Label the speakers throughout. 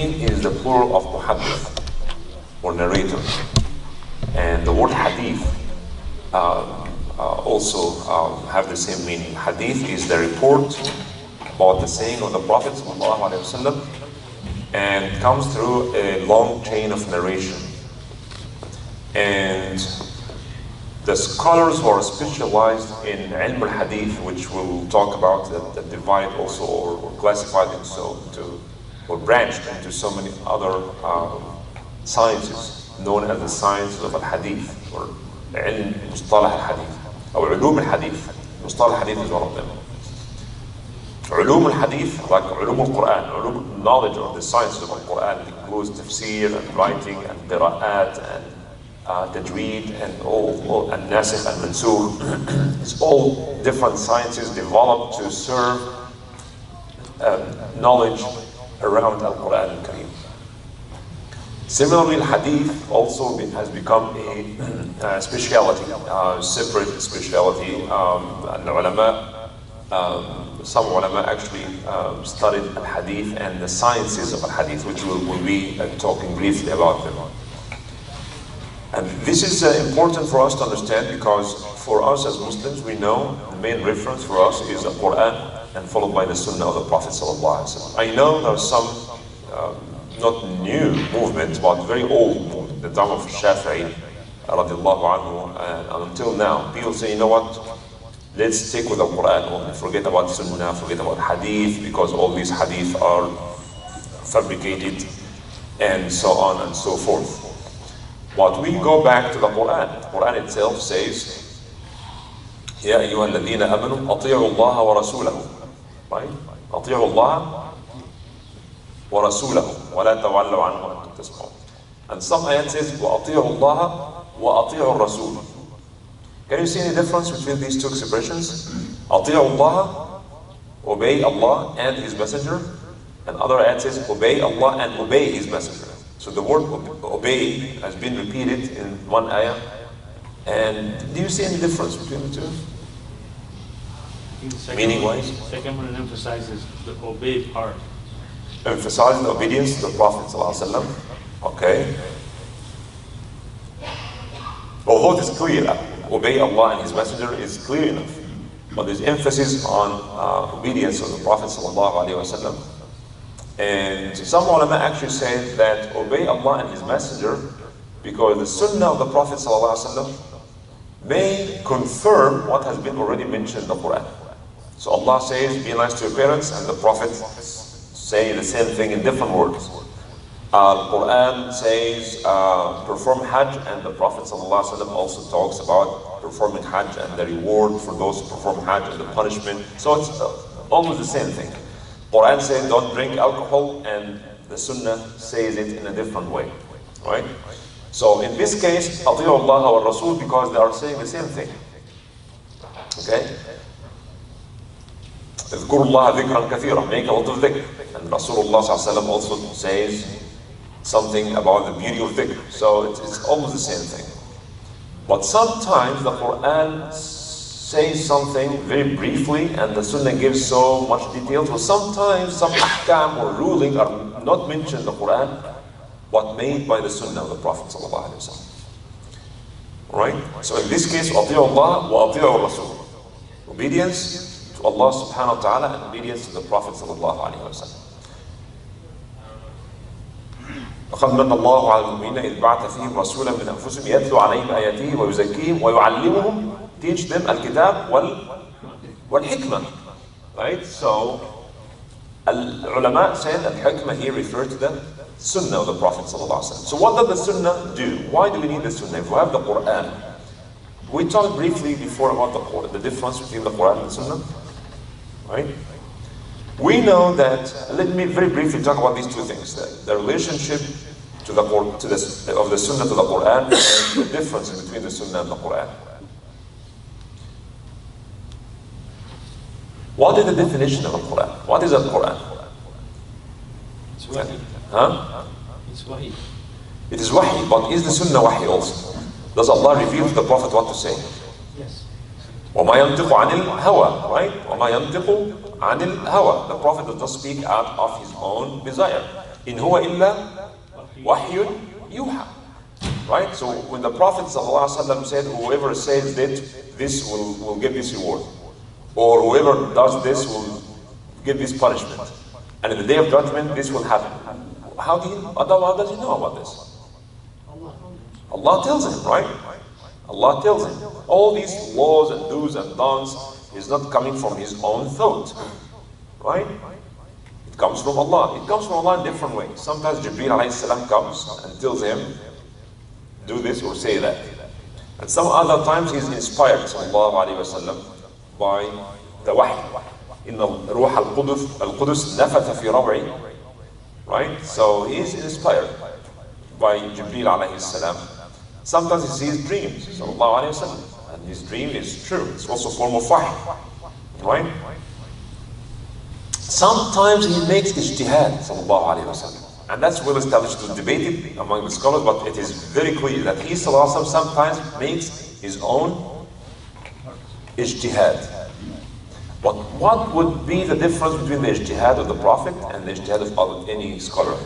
Speaker 1: is the plural of muhaddith, or narrator. And the word hadith also have the same meaning. Hadith is the report about the saying of the Prophet ﷺ, and comes through a long chain of narration. And the scholars who are specialized in ilm al-hadith, which we'll talk about, that divide also or classified or branched into so many other sciences, known as the science of al-hadith, or ilm mustalah al-hadith, or ulum al-hadith. Mustalah al-hadith is one of them. Ulum al-hadith, like ulum al-Quran, ulum knowledge of the sciences of al-Quran, includes tafsir and writing and qira'at and tajweed and all and nasikh and mansukh. It's all different sciences developed to serve knowledge around al-Quran al-Kareem. Similarly, al-hadith also has become a speciality, separate speciality. Some ulama actually studied al-hadith and the sciences of al-hadith, which we'll be talking briefly about them. And this is important for us to understand, because for us as Muslims, we know the main reference for us is the Quran, and followed by the Sunnah of the Prophet ﷺ. I know there are some not new movements, but very old movement, the time of Shafi'i radiallahu anhu, and until now, people say, you know what, let's stick with the Quran only, forget about Sunnah, forget about Hadith, because all these Hadith are fabricated, and so on and so forth. But we go back to the Quran. The Quran itself says, يا أيها الذين آمنوا أطيعوا الله ورسوله. Right? أطيعوا الله ورسوله ولا تولوا عنه وأنتم تسمعون. And some ayat says وأطيعوا الله وأطيعوا الرسول. Can you see any difference between these two expressions? أطيعوا الله, obey Allah and His Messenger, and other ayat says obey Allah and obey His Messenger. So the word obey has been repeated in one ayah. And do you see any difference between the two? Meaning-wise?
Speaker 2: The second one emphasizes the obey part.
Speaker 1: Emphasizing the obedience to the Prophet ﷺ. Okay. Although it is clear, obey Allah and His Messenger is clear enough. But there's emphasis on obedience of the Prophet ﷺ. And some ulama actually say that obey Allah and His Messenger because the Sunnah of the Prophet ﷺ may confirm what has been already mentioned in the Quran. So Allah says, be nice to your parents, and the Prophet say the same thing in different words. The Quran says, perform Hajj, and the Prophet ﷺ also talks about performing Hajj and the reward for those who perform Hajj and the punishment. So it's almost the same thing. Quran says don't drink alcohol, and the Sunnah says it in a different way, right? So in this case, أطيعوا الله والرسول, because they are saying the same thing. Okay? اذكروا الله ذكرا كثيرا, make a lot of dhikr. And Rasulullah ﷺ also says something about the beauty of dhikr. So it's almost the same thing. But sometimes the Quran says something very briefly and the Sunnah gives so much detail. So sometimes some ahkam or ruling are not mentioned in the Quran, but made by the Sunnah of the Prophet ﷺ. Right? So in this case, أطيعوا الله وأطيعوا الرسول. Obedience to Allah subhanahu wa ta'ala and obedience to the Prophet sallallahu alayhi wa sallam. لقد من الله على المؤمنين إذ بعث فيهم رسولا من أنفسهم يتلو عليهم آياته ويزكيهم ويعلمهم, teach them الكتاب والحكمة. Right? So العلماء said that hikmah here referred to the Sunnah of the Prophet sallallahu alayhi wa sallam. So what does the Sunnah do? Why do we need the Sunnah? If we have the Quran, we talked briefly before about the difference between the Quran and the Sunnah. Right? We know that, let me very briefly talk about these two things, the relationship of the Sunnah to the Quran and the difference between the Sunnah and the Quran. What is the definition of the Quran? What is the Quran?
Speaker 2: It's wahi.
Speaker 1: Huh?
Speaker 2: It's wahi.
Speaker 1: It is wahi, but is the Sunnah wahi also? Does Allah reveal to the Prophet what to say?
Speaker 2: Yes.
Speaker 1: وَمَا يَنْطِقُ عَنِ الْهَوَى, right? وَمَا يَنْطِقُ عَنِ الْهَوَى. The Prophet does not speak out of his own desire. In huwa illa wahyun yuha. Right? So when the Prophet ﷺ said, whoever says that, this will get this reward. Or whoever does this will get this punishment. And in the day of judgment, this will happen. How does he know about this? Allah tells him, right? Allah tells him. All these laws and do's and don'ts is not coming from his own thought. Right? It comes from Allah. It comes from Allah in different ways. Sometimes Jibreel alayhi salam comes and tells him, do this or say that. And some other times he's inspired, sallallahu alayhi wa sallam, by the wahy. In the Ruh al-Qudus nafatha fi rab'i. Right? So he is inspired by Jibreel alayhi salam. Sometimes he sees dreams, sallallahu alayhi wa sallam, and his dream is true. It's also a form of wahy. Right? Sometimes he makes ijtihad, sallallahu alayhi wa sallam. And that's well established, to debate it among the scholars, but it is very clear that he sallallahu alayhi wa sallam sometimes makes his own ijtihad. But what would be the difference between the ijtihad of the Prophet and the ijtihad of any scholar?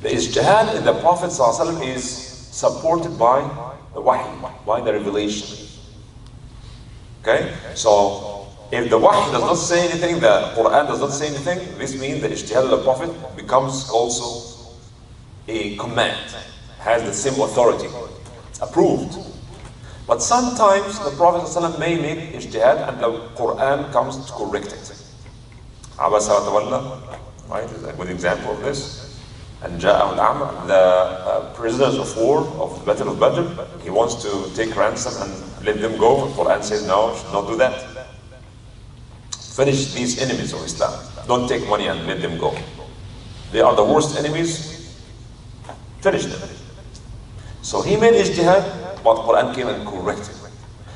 Speaker 1: The ijtihad in the Prophet ﷺ is supported by the wahy, by the revelation. Okay? So, if the wahy does not say anything, the Quran does not say anything, this means the ijtihad of the Prophet becomes also a command, has the same authority. It's approved. But sometimes the Prophet ﷺ may make ijtihad and the Quran comes to correct it. Abasa wa tawalla, right, is a good example of this. And Ja'ah al-A'ma, the prisoners of war of the Battle of Badr, he wants to take ransom and let them go. The Quran says, no, you should not do that. Finish these enemies of Islam. Don't take money and let them go. They are the worst enemies. Finish them. So he made ijtihad, but Quran came and corrected.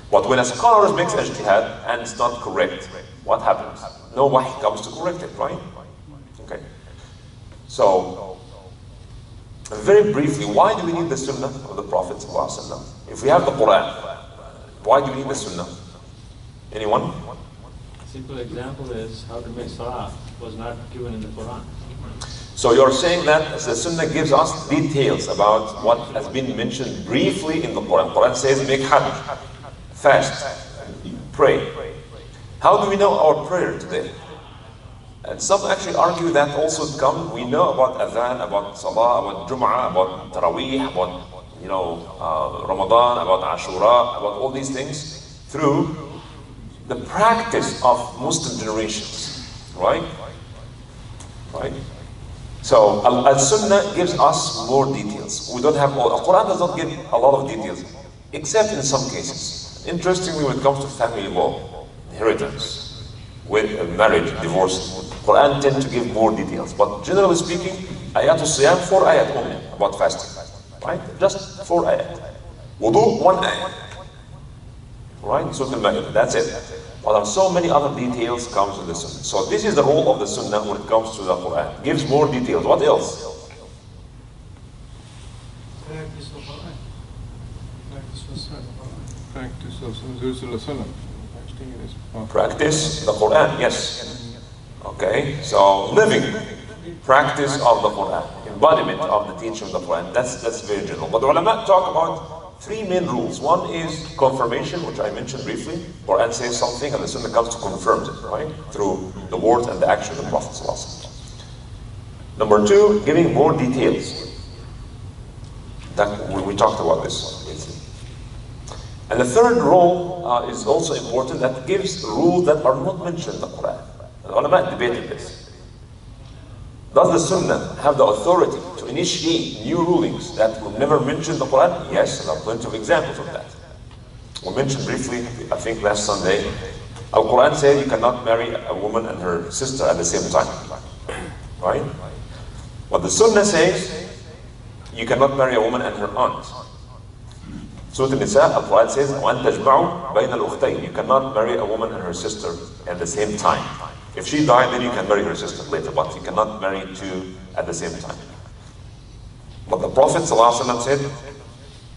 Speaker 1: But when a scholar makes ijtihad and it's not correct, what happens? No wahy comes to correct it, right? Okay. So, very briefly, why do we need the Sunnah of the Prophet ﷺ? If we have the Quran, why do we need the Sunnah? Anyone?
Speaker 2: A simple example is how to make salah was not given in the Quran.
Speaker 1: So you're saying that the Sunnah gives us details about what has been mentioned briefly in the Quran. Quran says, make hajj, fast, pray. How do we know our prayer today? And some actually argue that also we know about adhan, about salah, about Jum'ah, about Taraweeh, about Ramadan, about Ashura, about all these things through the practice of Muslim generations, right? Right? So Al-Sunnah gives us more details. We don't have all. Quran does not give a lot of details, except in some cases. Interestingly, when it comes to family law, inheritance, with marriage, divorce, Quran tends to give more details. But generally speaking, ayat al-siyam, 4 ayat only about fasting, right? Just 4 ayat. Wudu, 1 ayat, right? Surah Al-Ma'idah, that's it. But there are so many other details comes in the Sunnah. So this is the role of the Sunnah when it comes to the Quran. Gives more details. What else?
Speaker 3: Practice of Quran. Practice of Sunnah.
Speaker 1: Practice the Quran, yes. Okay, so living, practice of the Quran, embodiment of the teaching of the Quran. That's very general. But the ulama talk about 3 main rules. One is confirmation, which I mentioned briefly. Quran says something and the Sunnah comes to confirm it, right? Through the words and the action of the Prophet ﷺ. Number 2, giving more details. That we talked about this. And the third role is also important, that gives rules that are not mentioned in the Quran. The ulama debated this. Does the Sunnah have the authority to initiate new rulings that were never mentioned in the Quran? Yes, and there are plenty of examples of that. We mentioned briefly, I think last Sunday, Al-Quran says you cannot marry a woman and her sister at the same time. Right? But the Sunnah says you cannot marry a woman and her aunt. Surah Al-Nisa, Al-Quran says, وَأَن تَجْمَعُوا بَيْنَ الْأُخْتَيْنِ. You cannot marry a woman and her sister at the same time. If she died, then you can marry her sister later, but you cannot marry 2 at the same time. But the Prophet ﷺ said,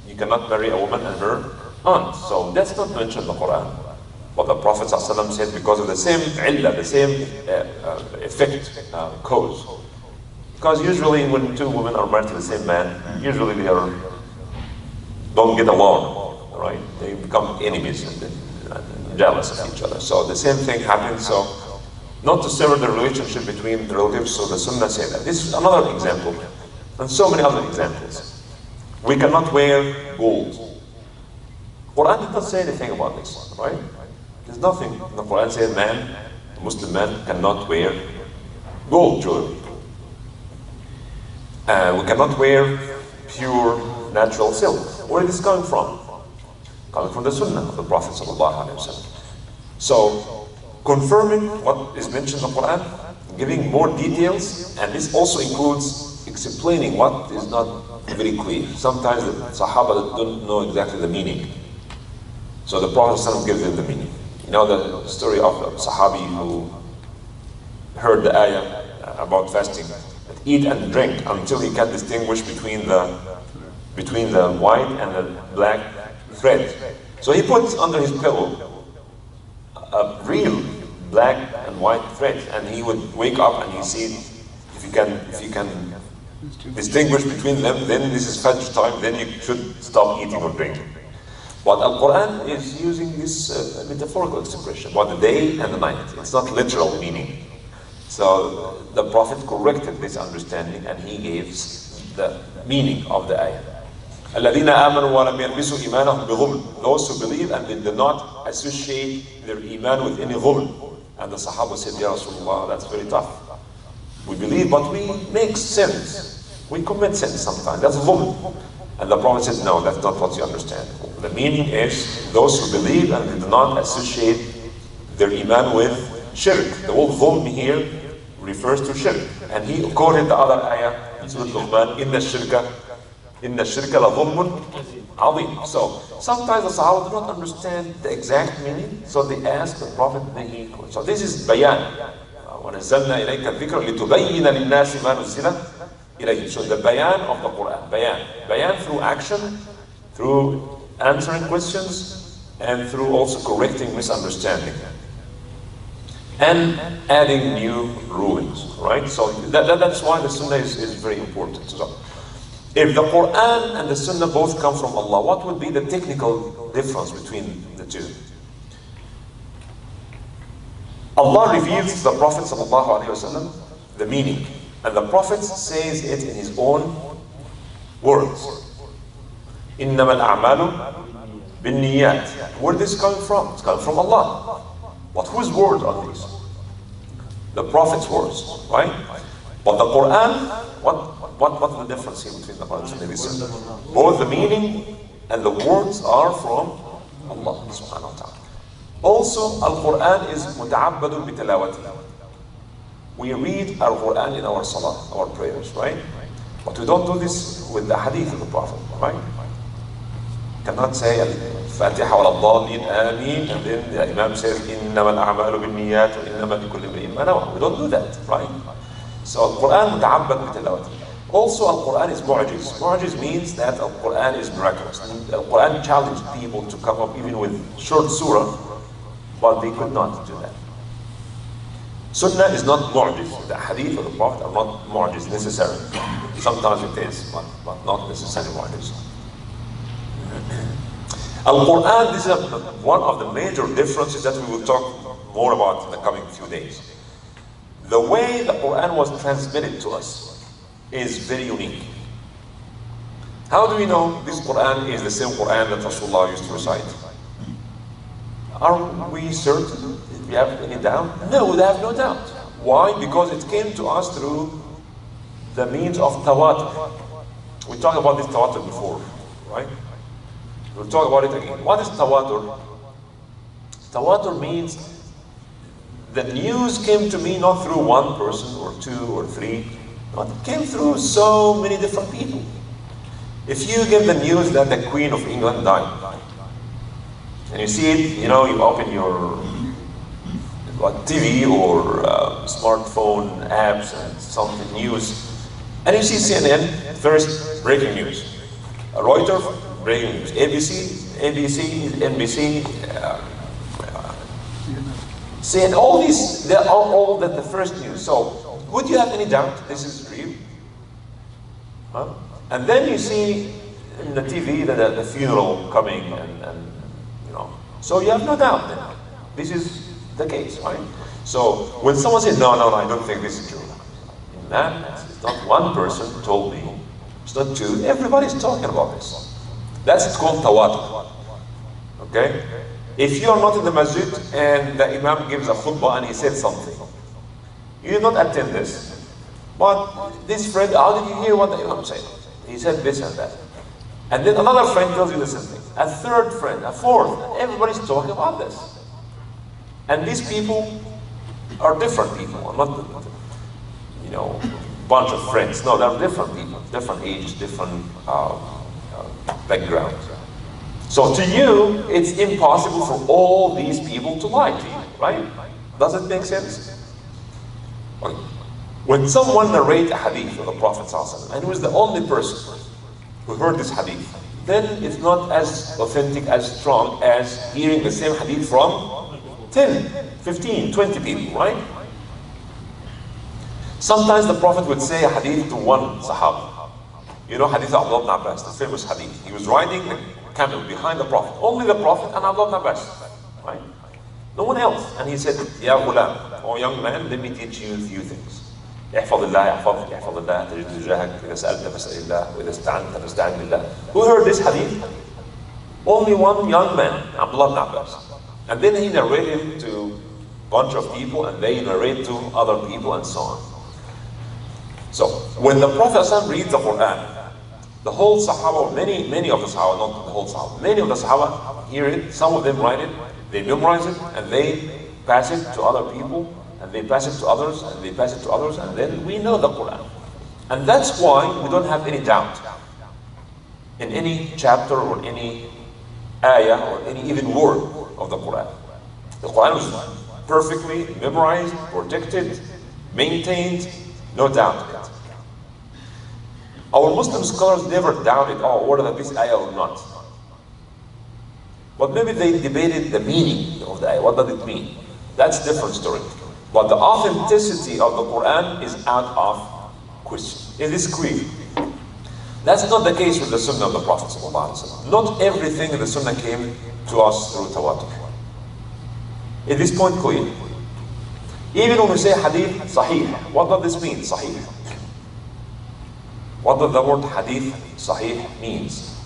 Speaker 1: you cannot marry a woman and her aunt. So that's not mentioned in the Quran. But the Prophet ﷺ said, because of the same illah, the same effect, cause. Because usually when two women are married to the same man, usually they don't get along, right? They become enemies and jealous of each other. So the same thing happens. So not to sever the relationship between the relatives, so the Sunnah say that. This is another example, and so many other examples. We cannot wear gold. Quran did not say anything about this, right? There's nothing in the Quran says a Muslim man cannot wear gold jewelry. We cannot wear pure natural silk. Where is this coming from? Coming from the Sunnah of the Prophet ﷺ. So, confirming what is mentioned in the Quran, giving more details, and this also includes explaining what is not very clear. Sometimes the Sahaba don't know exactly the meaning. So the Prophet ﷺ gives them the meaning. You know the story of the Sahabi who heard the ayah about fasting. Eat and drink until he can distinguish between the white and the black thread. So he puts under his pillow a real black and white thread, and he would wake up and he see if you can distinguish between them, then this is Fajr time, then you should stop eating or drinking. But Al-Quran is using this metaphorical expression about the day and the night. It's not literal meaning. So the Prophet corrected this understanding and he gives the meaning of the ayah. الَّذِينَ آمَنُوا وَلَمْ يَلْبِسُوا إِيمَانَهُمْ بِظُلْمٍ. Those who believe and they do not associate their iman with any dhulm. And the Sahaba said, Ya Rasulullah, that's very tough. We believe, but we make sins. We commit sins sometimes. That's dhulm. And the Prophet said, no, that's not what you understand. The meaning is those who believe and they do not associate their iman with shirk. The word dhulm here refers to shirk. And he quoted the other ayah in Surah Luqman, Inna shirka la dhulmun azim. So sometimes the Sahaba do not understand the exact meaning, so they ask the Prophet. So this is bayan. وَنَزَّلْنَا إِلَيْكَ الذِّكْرَ لِتُبَيِّنَ لِلنَّاسِ مَا نُزِّلَ إِلَيْهِمْ. So the bayan of the Quran. Bayan through action, through answering questions, and through also correcting misunderstanding. And adding new rulings, right? So that's why the Sunnah is very important. So if the Quran and the Sunnah both come from Allah, what would be the technical difference between the two? Allah reveals to the Prophet ﷺ the meaning, and the Prophet says it in his own words. إِنَّمَا الْأَعْمَالُ بِالنِّيَّاتِ. Where is this coming from? It's coming from Allah. But whose words are these? The Prophet's words, right? But the Quran, what's the difference here between the Quran and the Sunnah? Both the meaning and the words are from Allah subhanahu wa ta'ala. Also, Al-Quran is muta'abbadun bitilawati. We read Al-Quran in our salah, our prayers, right? But we don't do this with the hadith of the Prophet, right? Cannot say Fatiha wa al-Dhalin, Ameen, and then the Imam says إِنَّمَا الْأَعْمَالُ بِالنِّيَّاتِ وَإِنَّمَا لِكُلِّ امْرِئٍ مَا نَوَى. We don't do that, right? So Al-Quran muta'abbad bitilawati. Also, Al-Quran is mu'jiz. Mu'jiz means that Al-Quran is miraculous. Al-Quran challenged people to come up even with short surah, but they could not do that. Sunnah is not mu'jiz. The hadith of the Prophet are not mu'jiz necessarily. Sometimes it is, but not necessarily mu'jiz. Al-Quran, this is one of the major differences that we will talk more about in the coming few days. The way the Quran was transmitted to us is very unique. How do we know this Quran is the same Quran that Rasulullah used to recite? Are we certain? Do we have any doubt? No, we have no doubt. Why? Because it came to us through the means of tawatur. We talked about this tawatur before, right? We'll talk about it again. What is tawatur? Tawatur means the news came to me not through one person or two or three, but it came through so many different people. If you give the news that the Queen of England died, and you see it, you open your TV or smartphone apps and something news, and you see CNN, first breaking news. Reuters, breaking news. ABC, NBC, CNN, all these, they're all the first news. So, would you have any doubt this is real? Huh? And then you see in the TV that the funeral coming and you know. So you have no doubt that this is the case, right? So when someone says, no, I don't think this is true. In that, it's not one person told me, it's not two, everybody's talking about this. That's called tawatur. Okay? If you are not in the masjid and the imam gives a khutbah and he said something, you did not attend this. But this friend, how did you hear what the imam said? He said this and that. And then another friend tells you the same thing. A third friend, a fourth, everybody's talking about this. And these people are different people. I'm not, you know, bunch of friends. No, they're different people, different ages, different backgrounds. So to you, it's impossible for all these people to lie to you, right? Does it make sense? Okay. When someone narrates a hadith of the Prophet ﷺ, and who is the only person who heard this hadith, then it's not as authentic, as strong as hearing the same hadith from 10, 15, 20 people, right? Sometimes the Prophet would say a hadith to one Sahaba. You know Hadith of Abdullah ibn Abbas, the famous hadith. He was riding the camel behind the Prophet. Only the Prophet and Abdullah ibn Abbas, right? No one else. And he said, Ya ghulam, oh young man, let me teach you a few things. احفظ الله يحفظك احفظ الله تجد تجاهك إذا سألت فاسأل الله وإذا استعنت فاستعن بالله. Who heard this hadith? Only one young man, Abdullah ibn Abbas. And then he narrated to a bunch of people and they narrate to other people and so on. So when the Prophet ﷺ reads the Quran, the whole Sahaba, many of the Sahaba, not the whole Sahaba, many of the Sahaba hear it, some of them write it, they memorize it, and they pass it to other people, and they pass it to others, and they pass it to others, and then we know the Quran. And that's why we don't have any doubt in any chapter or any ayah or any even word of the Quran. The Quran was perfectly memorized, protected, maintained, no doubt in it. Our Muslim scholars never doubted, whether this ayah or not. But maybe they debated the meaning of the ayah. What does it mean? That's a different story. But the authenticity of the Quran is out of question. It is clear. That's not the case with the Sunnah of the Prophet ﷺ. Not everything in the Sunnah came to us through tawatur. Is this point clear? Even when we say hadith sahih, what does this mean, sahih? What does the word hadith sahih means?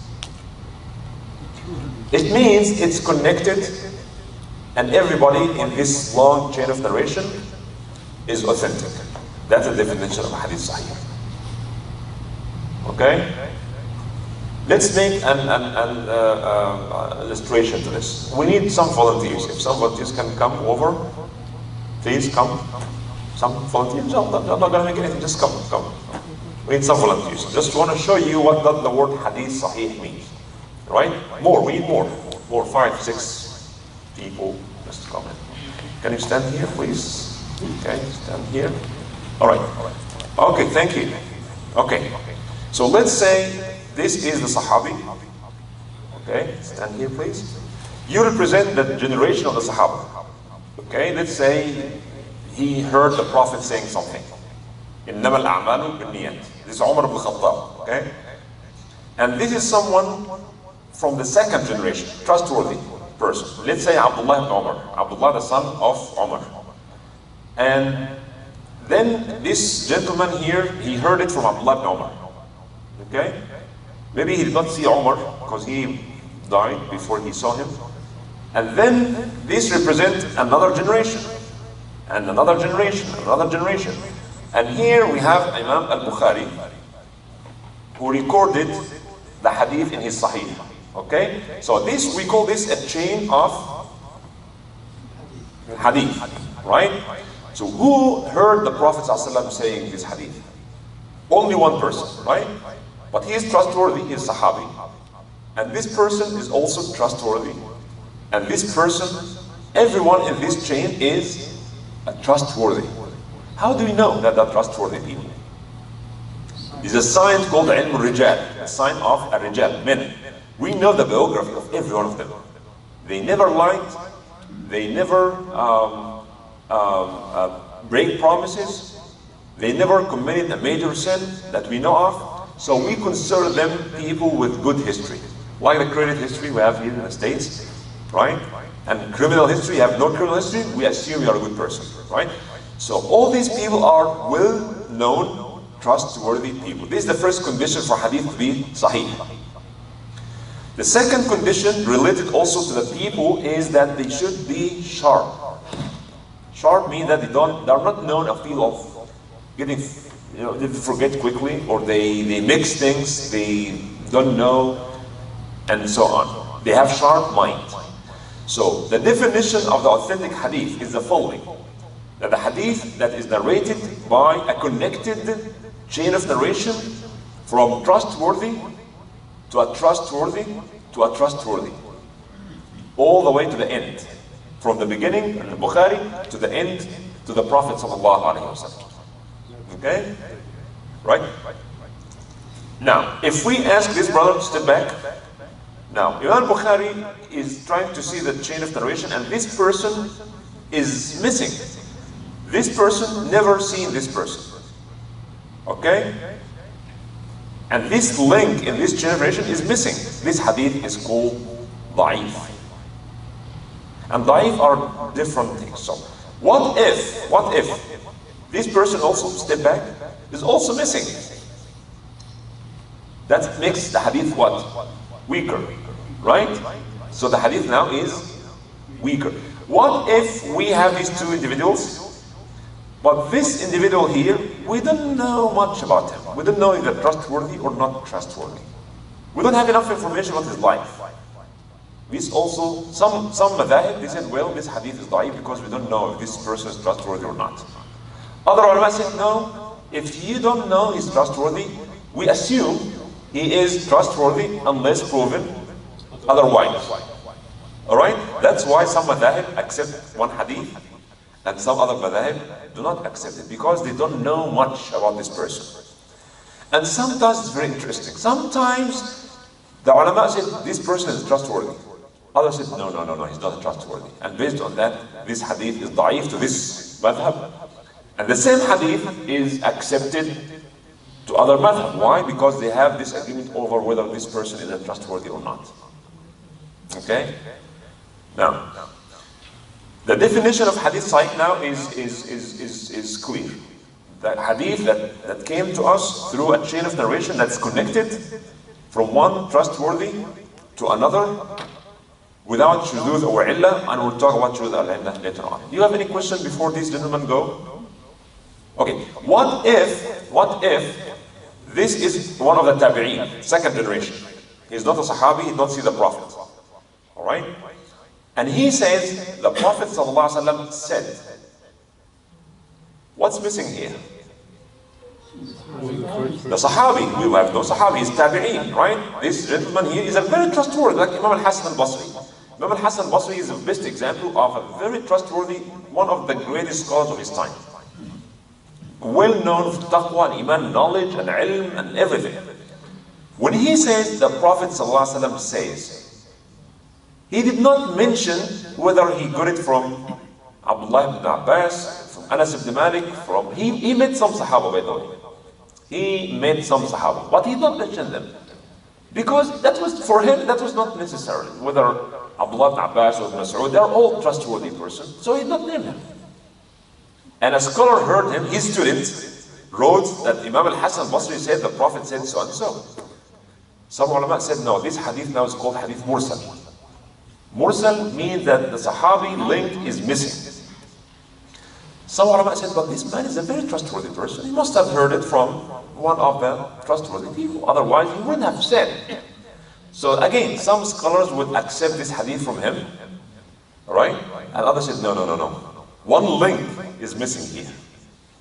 Speaker 1: It means it's connected and everybody in this long chain of narration is authentic. That's the definition of hadith sahih. Okay? Let's make an illustration to this. We need some volunteers. If some volunteers can come over, please come. Some volunteers. I'm not going to make anything. Just come. We need some volunteers. Just want to show you what the word hadith sahih means. Right? More. We need more. 5, 6 people. Just come in. Can you stand here, please? Okay, stand here. All right. Okay, thank you. Okay. So let's say this is the Sahabi. Okay, stand here, please. You represent the generation of the Sahaba. Okay, let's say he heard the Prophet saying something. إِنَّمَا الْأَعْمَالُ بِالنِّيَّاتِ. This is Umar ibn Khattab. Okay? And this is someone from the second generation, trustworthy person. Let's say Abdullah ibn Umar. Abdullah, the son of Umar. And then this gentleman here, he heard it from Abdullah ibn Umar. Okay? Maybe he did not see Umar because he died before he saw him. And then this represents another generation. And another generation, another generation. And here we have Imam al-Bukhari, who recorded the hadith in his Sahih. Okay? So this, we call this a chain of hadith. Right? So who heard the Prophet ﷺ saying this hadith? Only one person, right? But he is trustworthy, he is Sahabi. And this person is also trustworthy. And this person, everyone in this chain is trustworthy. How do we know that they're trustworthy people? It's a sign called the ilm al-rijal, a sign of a rijal, men. We know the biography of every one of them. They never lied, they never break promises, they never committed a major sin that we know of. So we consider them people with good history. Like the credit history we have here in the States, right? And criminal history, you have no criminal history, we assume you're a good person, right? So all these people are well-known, trustworthy people. This is the first condition for hadith to be sahih. The second condition, related also to the people, is that they should be sharp. Sharp means that they're not known a field of getting, they forget quickly, or they mix things, they don't know, and so on. They have sharp mind. So the definition of the authentic hadith is the following: that the hadith that is narrated by a connected chain of narration from trustworthy to a trustworthy to a trustworthy, all the way to the end, from the beginning in the Bukhari to the end to the Prophet sallallahu alaihi wasallam. Okay, right? Now, if we ask this brother to step back. Now, Imam Bukhari is trying to see the chain of narration, and this person is missing. This person never seen this person. Okay? And this link in this chain of narration is missing. This hadith is called da'if. And da'if are different things. So, what if this person also, step back, is also missing? That makes the hadith what? Weaker, right? So the hadith now is weaker. What if we have these two individuals, but this individual here, we don't know much about him. We don't know if they're trustworthy or not trustworthy. We don't have enough information about his life. This also, some madhahib, they said, well, this hadith is da'if because we don't know if this person is trustworthy or not. Other ulama said, no, if you don't know he's trustworthy, we assume he is trustworthy unless proven otherwise. Alright? That's why some madhahib accept one hadith and some other madhahib do not accept it, because they don't know much about this person. And sometimes it's very interesting. Sometimes the ulama said this person is trustworthy. Others said no, he's not trustworthy. And based on that, this hadith is da'if to this madhab. And the same hadith is accepted to other madhab. Why? Because they have this agreement over whether this person is trustworthy or not. Okay? Now, the definition of hadith sahih now is clear. The hadith that came to us through a chain of narration that's connected from one trustworthy to another without shudud or illah, and we'll talk about shudud al-illah later on. Do you have any question before these gentlemen go? Okay, what if this is one of the tabi'een, second generation? He's not a sahabi, he did not see the Prophet. Alright? And he says, the Prophet ﷺ said, what's missing here? The sahabi. We have no sahabi, he's tabi'een, right? This gentleman here is a very trustworthy, like Imam al-Hasan al-Basri. Imam al-Hasan al-Basri is the best example of a very trustworthy, one of the greatest scholars of his time. Well known for taqwa and iman, knowledge and ilm and everything. When he says the Prophet ﷺ says, he did not mention whether he got it from Abdullah ibn Abbas, from Anas ibn Malik, he met some Sahaba, by the way. He met some Sahaba, but he did not mention them. Because that was, for him, that was not necessary. Whether Abdullah ibn Abbas or Mas'ud, they're all trustworthy persons, so he did not name him. And a scholar heard him, his student wrote that Imam al-Hasan al-Basri said the Prophet said so and so. Some ulama said no, this hadith now is called hadith mursal. Mursal means that the Sahabi link is missing. Some ulama said, but this man is a very trustworthy person. He must have heard it from one of the trustworthy people. Otherwise, he wouldn't have said. So again, some scholars would accept this hadith from him, right? And others said, no. One link is missing here.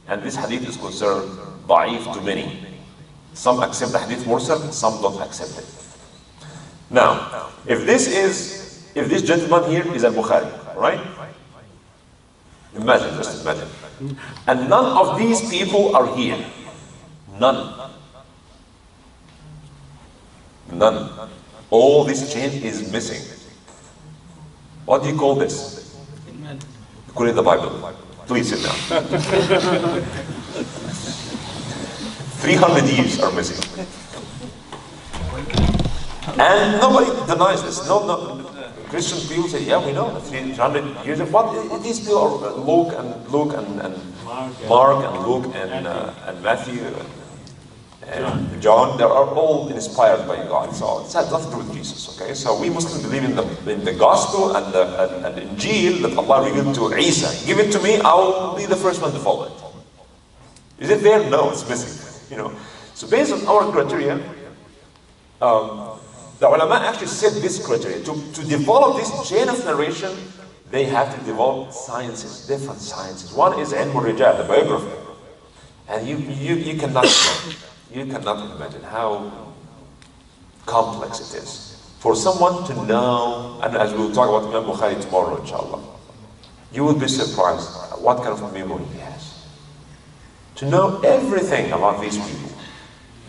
Speaker 1: And this hadith is considered da'if to many. Some accept the hadith mursal, some don't accept it. Now, if this gentleman here is al-Bukhari, right? Imagine, just imagine. And none of these people are here. None. All this chain is missing. What do you call this? Call it the Bible. Please sit down. 300 years are missing. And nobody denies this. No, Christian people say, yeah, we know, 300 years. But these people are Luke and Mark and Luke and Matthew and John. They are all inspired by God. So it has nothing to do with Jesus. Okay, so we Muslims believe in the gospel and the Injil that Allah revealed to Isa. Give it to me, I will be the first one to follow it. Is it there? No, it's missing. So based on our criteria, the ulama actually set this criteria. To develop this chain of narration, they have to develop sciences, different sciences. One is ilm al-rijal, the biography. And you cannot imagine how complex it is for someone to know, and as we'll talk about Imam Bukhari tomorrow, inshallah, you will be surprised what kind of a memory he has. To know everything about these people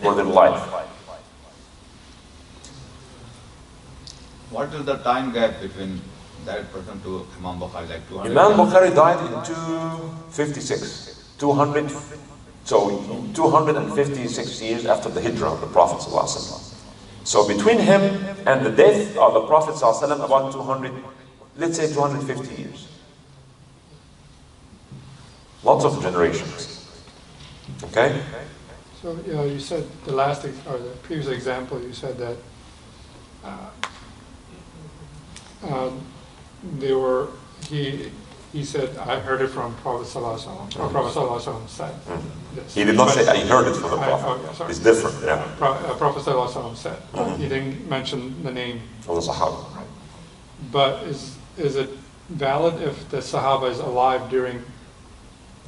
Speaker 1: for their life.
Speaker 4: What is the time gap between that person to Imam Bukhari? Like 200?
Speaker 1: Imam Bukhari died in 256, 256 years after the Hijrah of the Prophet ﷺ. So between him and the death of the Prophet ﷺ, about 200, let's say 250 years. Lots of generations. Okay?
Speaker 3: So, you said the previous example, you said that he said, I heard it from Prophet ﷺ, or Prophet ﷺ said this.
Speaker 1: He did not say, I heard it from the Prophet. It's different, yeah.
Speaker 3: Prophet ﷺ said. He didn't mention the name
Speaker 1: of the Sahaba.
Speaker 3: But is it valid if the Sahaba is alive during?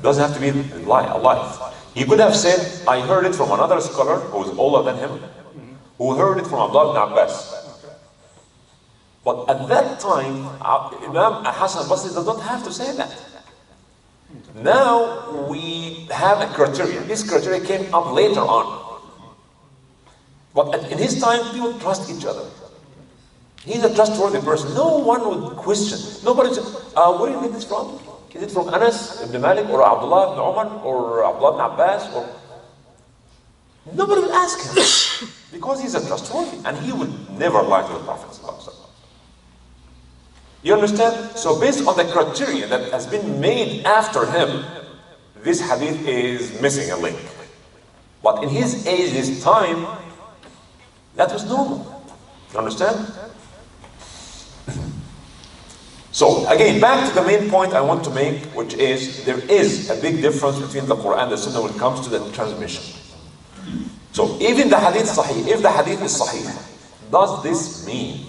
Speaker 1: Doesn't have to be alive. He could have said, I heard it from another scholar who is older than him, who heard it from Abdullah ibn Abbas. But at that time, Imam Hassan al-Basri does not have to say that. Now we have a criteria. This criteria came up later on. But in his time, people trust each other. He's a trustworthy person. No one would question. Nobody said, where do you get this from? Is it from Anas ibn Malik or Abdullah ibn Umar or Abdullah ibn Abbas? Nobody will ask him. Because he's a trustworthy. And he would never lie to the Prophet. You understand? So based on the criteria that has been made after him, this hadith is missing a link. But in his age, his time, that was normal. You understand? So again, back to the main point I want to make, which is there is a big difference between the Quran and the Sunnah when it comes to the transmission. So even the hadith is sahih, if the hadith is sahih, does this mean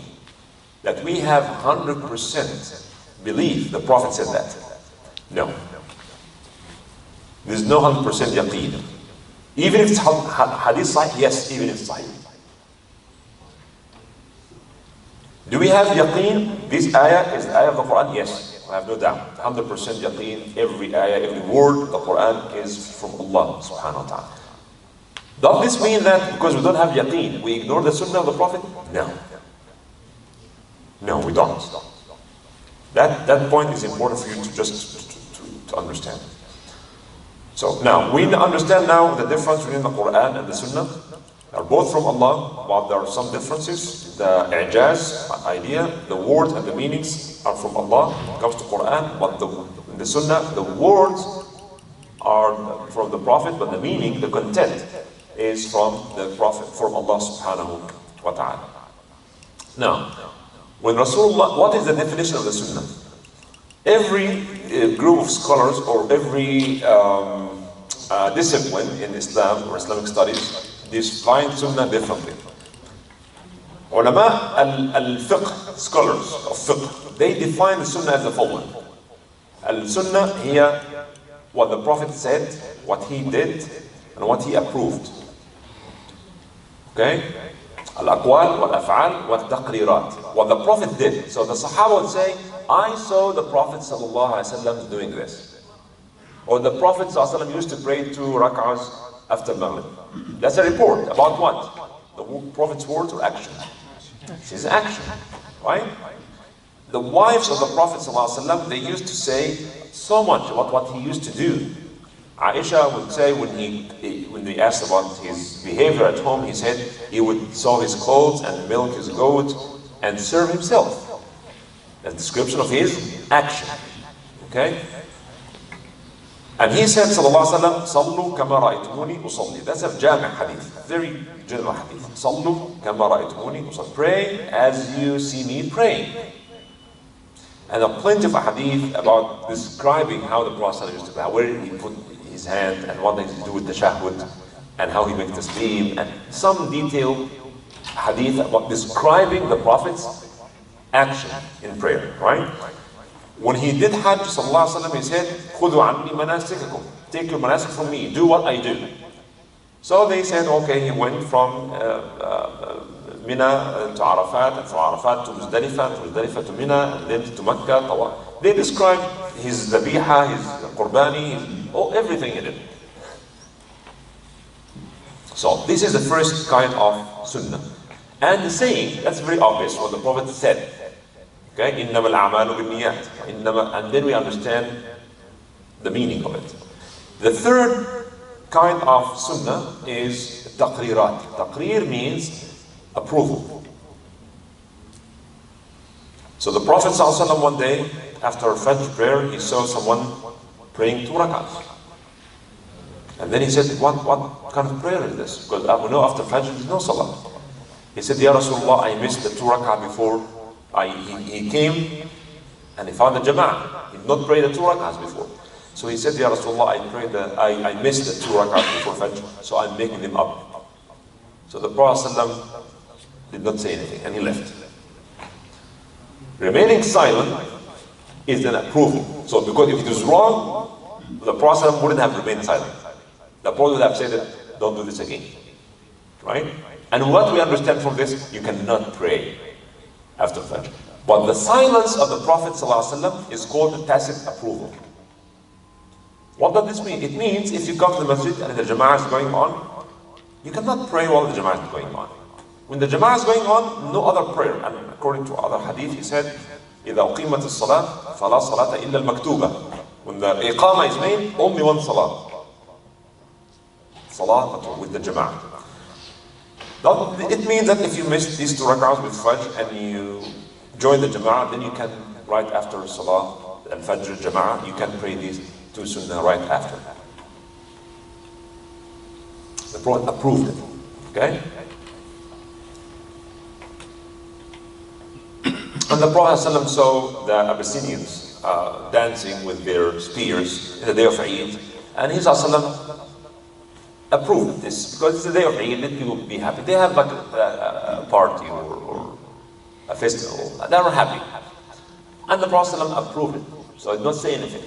Speaker 1: that we have 100% belief the Prophet said that? No. There's no 100% yaqeen. Even if it's hadith sahih, yes, even if it's sahih. Do we have yaqeen? This ayah is the ayah of the Quran? Yes, I have no doubt. 100% yaqeen, every ayah, every word of the Quran is from Allah subhanahu wa ta'ala. Does this mean that because we don't have yaqeen, we ignore the sunnah of the Prophet? No. No, we don't. That point is important for you to just to understand. So now, we understand now the difference between the Quran and the Sunnah. They are both from Allah, but there are some differences. The i'jaz, idea, the words and the meanings are from Allah when it comes to Quran, but in the Sunnah, the words are from the Prophet, but the meaning, the content, is from the Prophet, from Allah subhanahu wa ta'ala. Now, when Rasulullah, what is the definition of the Sunnah? Every group of scholars or every discipline in Islam or Islamic studies define Sunnah differently. Ulama al-fiqh, scholars of fiqh, they define the Sunnah as the following. Al-Sunnah here, what the Prophet said, what he did, and what he approved. Okay? Al-aqwal, wal-af'al, wal-taqrirat. What the Prophet did. So the Sahaba would say, I saw the Prophet ﷺ doing this. Or the Prophet ﷺ used to pray 2 rak'ahs after Maghrib. That's a report. About what? The Prophet's words or action? It's his action. Right? The wives of the Prophet ﷺ, they used to say so much about what he used to do. Aisha would say when they asked about his behavior at home, he said he would sew his clothes and milk his goat and serve himself. That's a description of his action. Okay? And he said, sallallahu alaihi wasallam, "Sallu kama ra'aytumuni usalli." That's a jami' hadith, very general hadith. Sallu kama ra'aytumuni usalli. Pray as you see me praying. And there are plenty of hadith about describing how the Prophet used to pray, where he put his hand and what he do with the tashahhud, and how he makes taslim, and some detailed hadith about describing the Prophet's action in prayer, right? When he did Hajj, sallallahu alaihi wasallam, he said, "Khudhu anni manasikakum." Take your manasik from me. Do what I do. So they said, okay. He went from Mina to Arafat, and from Arafat to Muzdalifah to Mina, and then to Mecca. They described his dhabiha, his qurbani, everything in it. So this is the first kind of sunnah. And the saying, that's very obvious what the Prophet said. Okay, إِنَّمَا الْأَعْمَالُ بِالنِّيَّاتِ. And then we understand the meaning of it. The third kind of sunnah is taqreerat. Taqreer means approval. So the Prophet ﷺ one day, after Fajr prayer, he saw someone praying 2 rak'ahs. And then he said, what kind of prayer is this? Because we know after Fajr there's no salah. He said, Ya Rasulullah, I missed the 2 rak'ah before. He came and he found the jama'ah. He did not pray the 2 rak'ahs before. So he said, Ya Rasulullah, I missed the 2 rak'ahs before Fajr, so I'm making them up. So the Prophet ﷺ did not say anything and he left. Remaining silent is an approval. So because if it was wrong, the Prophet ﷺ wouldn't have remained silent. The Prophet would have said, don't do this again. Right? And what we understand from this, you cannot pray after Fajr. But the silence of the Prophet ﷺ is called a tacit approval. What does this mean? It means if you come to the masjid and the jama'ah is going on, you cannot pray while the jama'ah is going on. When the jama'ah is going on, no other prayer. And according to other hadith, he said, إِذَا أُقِيمَتِ الصَّلَاةِ فَلَا صَلَاةَ إِلَّا الْمَكْتُوبَةِ. When the iqamah is made, only one salah. Salah with the jama'ah. It means that if you miss these 2 rak'ahs with Fajr and you join the jama'ah, then you can, right after Salah and Fajr jama'ah, you can pray these 2 sunnah right after. The Prophet approved it. Okay? And the Prophet ﷺ saw the Abyssinians dancing with their spears in the day of Eid, and he ﷺ approved this because it's the day of Eid, let people be happy. They have like a party or a festival, they are happy. And the Prophet ﷺ approved it, so he did not say anything.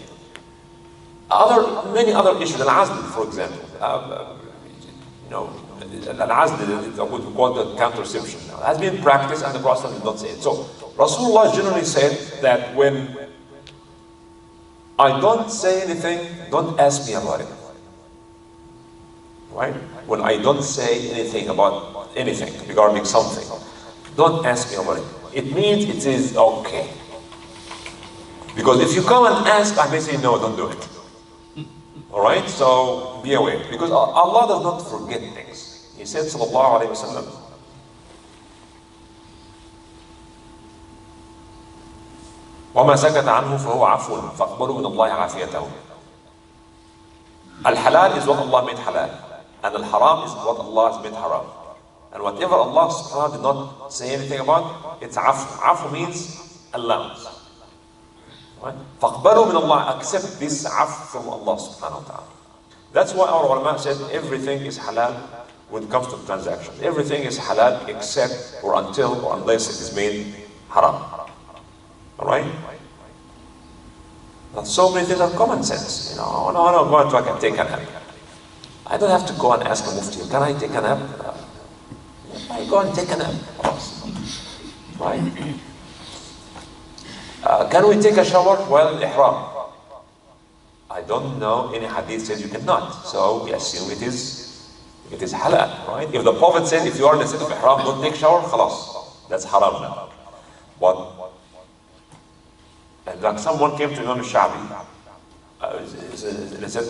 Speaker 1: Many other issues, al-azl, for example. Al-azl, what we call the contraception now, has been practiced and the Prophet did not say it. So Rasulullah generally said that when I don't say anything, don't ask me about it. Right? When I don't say anything about anything regarding something, don't ask me about it. It means it is okay. Because if you come and ask, I may say no, don't do it. Alright? So be aware. Because Allah does not forget things. He said, sallallahu alayhi wa sallam, وَمَا سَكَتَ عَنْهُ فَهُوَ عَفْوٌ فَاقْبَلُوا مِنَ اللَّهِ عَافِيَتَهُ. Al-halal is what Allah made halal. And al-haram is what Allah has made haram. And whatever Allah subhanahu wa ta'ala did not say anything about, it's afu. Afu means allowance. Right? فَاقْبَلُوا مِنَ اللَّهِ. Accept this afu from Allah subhanahu wa ta'ala. That's why our ulama said everything is halal when it comes to transactions. Everything is halal except or until or unless it is made haram. Alright? But so many things are common sense. No, I can take a nap. I don't have to go and ask a mufti, can I take a nap? I go and take a nap. Right? Can we take a shower while in ihram? I don't know any hadith says you cannot. So we assume it is halal. Right? If the Prophet said if you are in the state of ihram, don't take shower, khalas. That's haram now. But like someone came to Imam Shabi,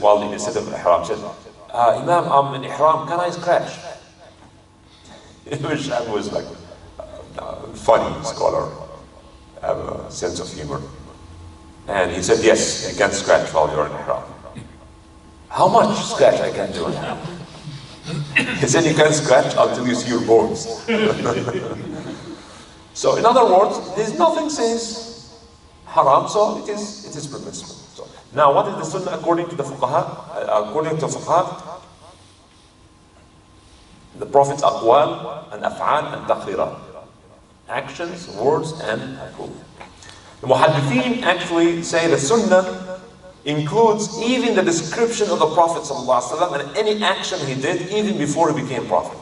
Speaker 1: while in the state of ihram, said, Imam, I'm in ihram, can I scratch? Which was like funny scholar, have a sense of humor. And he said, yes, you can scratch while you're in ihram. How much scratch I can do? He said, you can scratch until you see your bones. So in other words, there's nothing says haram, so it is permissible. So, now what is the sunnah according to the fuqaha? According to fuqaha, the Prophet's aqwal and af'al and taqrirat. Actions, words and approval. The muhaddithin actually say the sunnah includes even the description of the Prophet ﷺ and any action he did even before he became Prophet.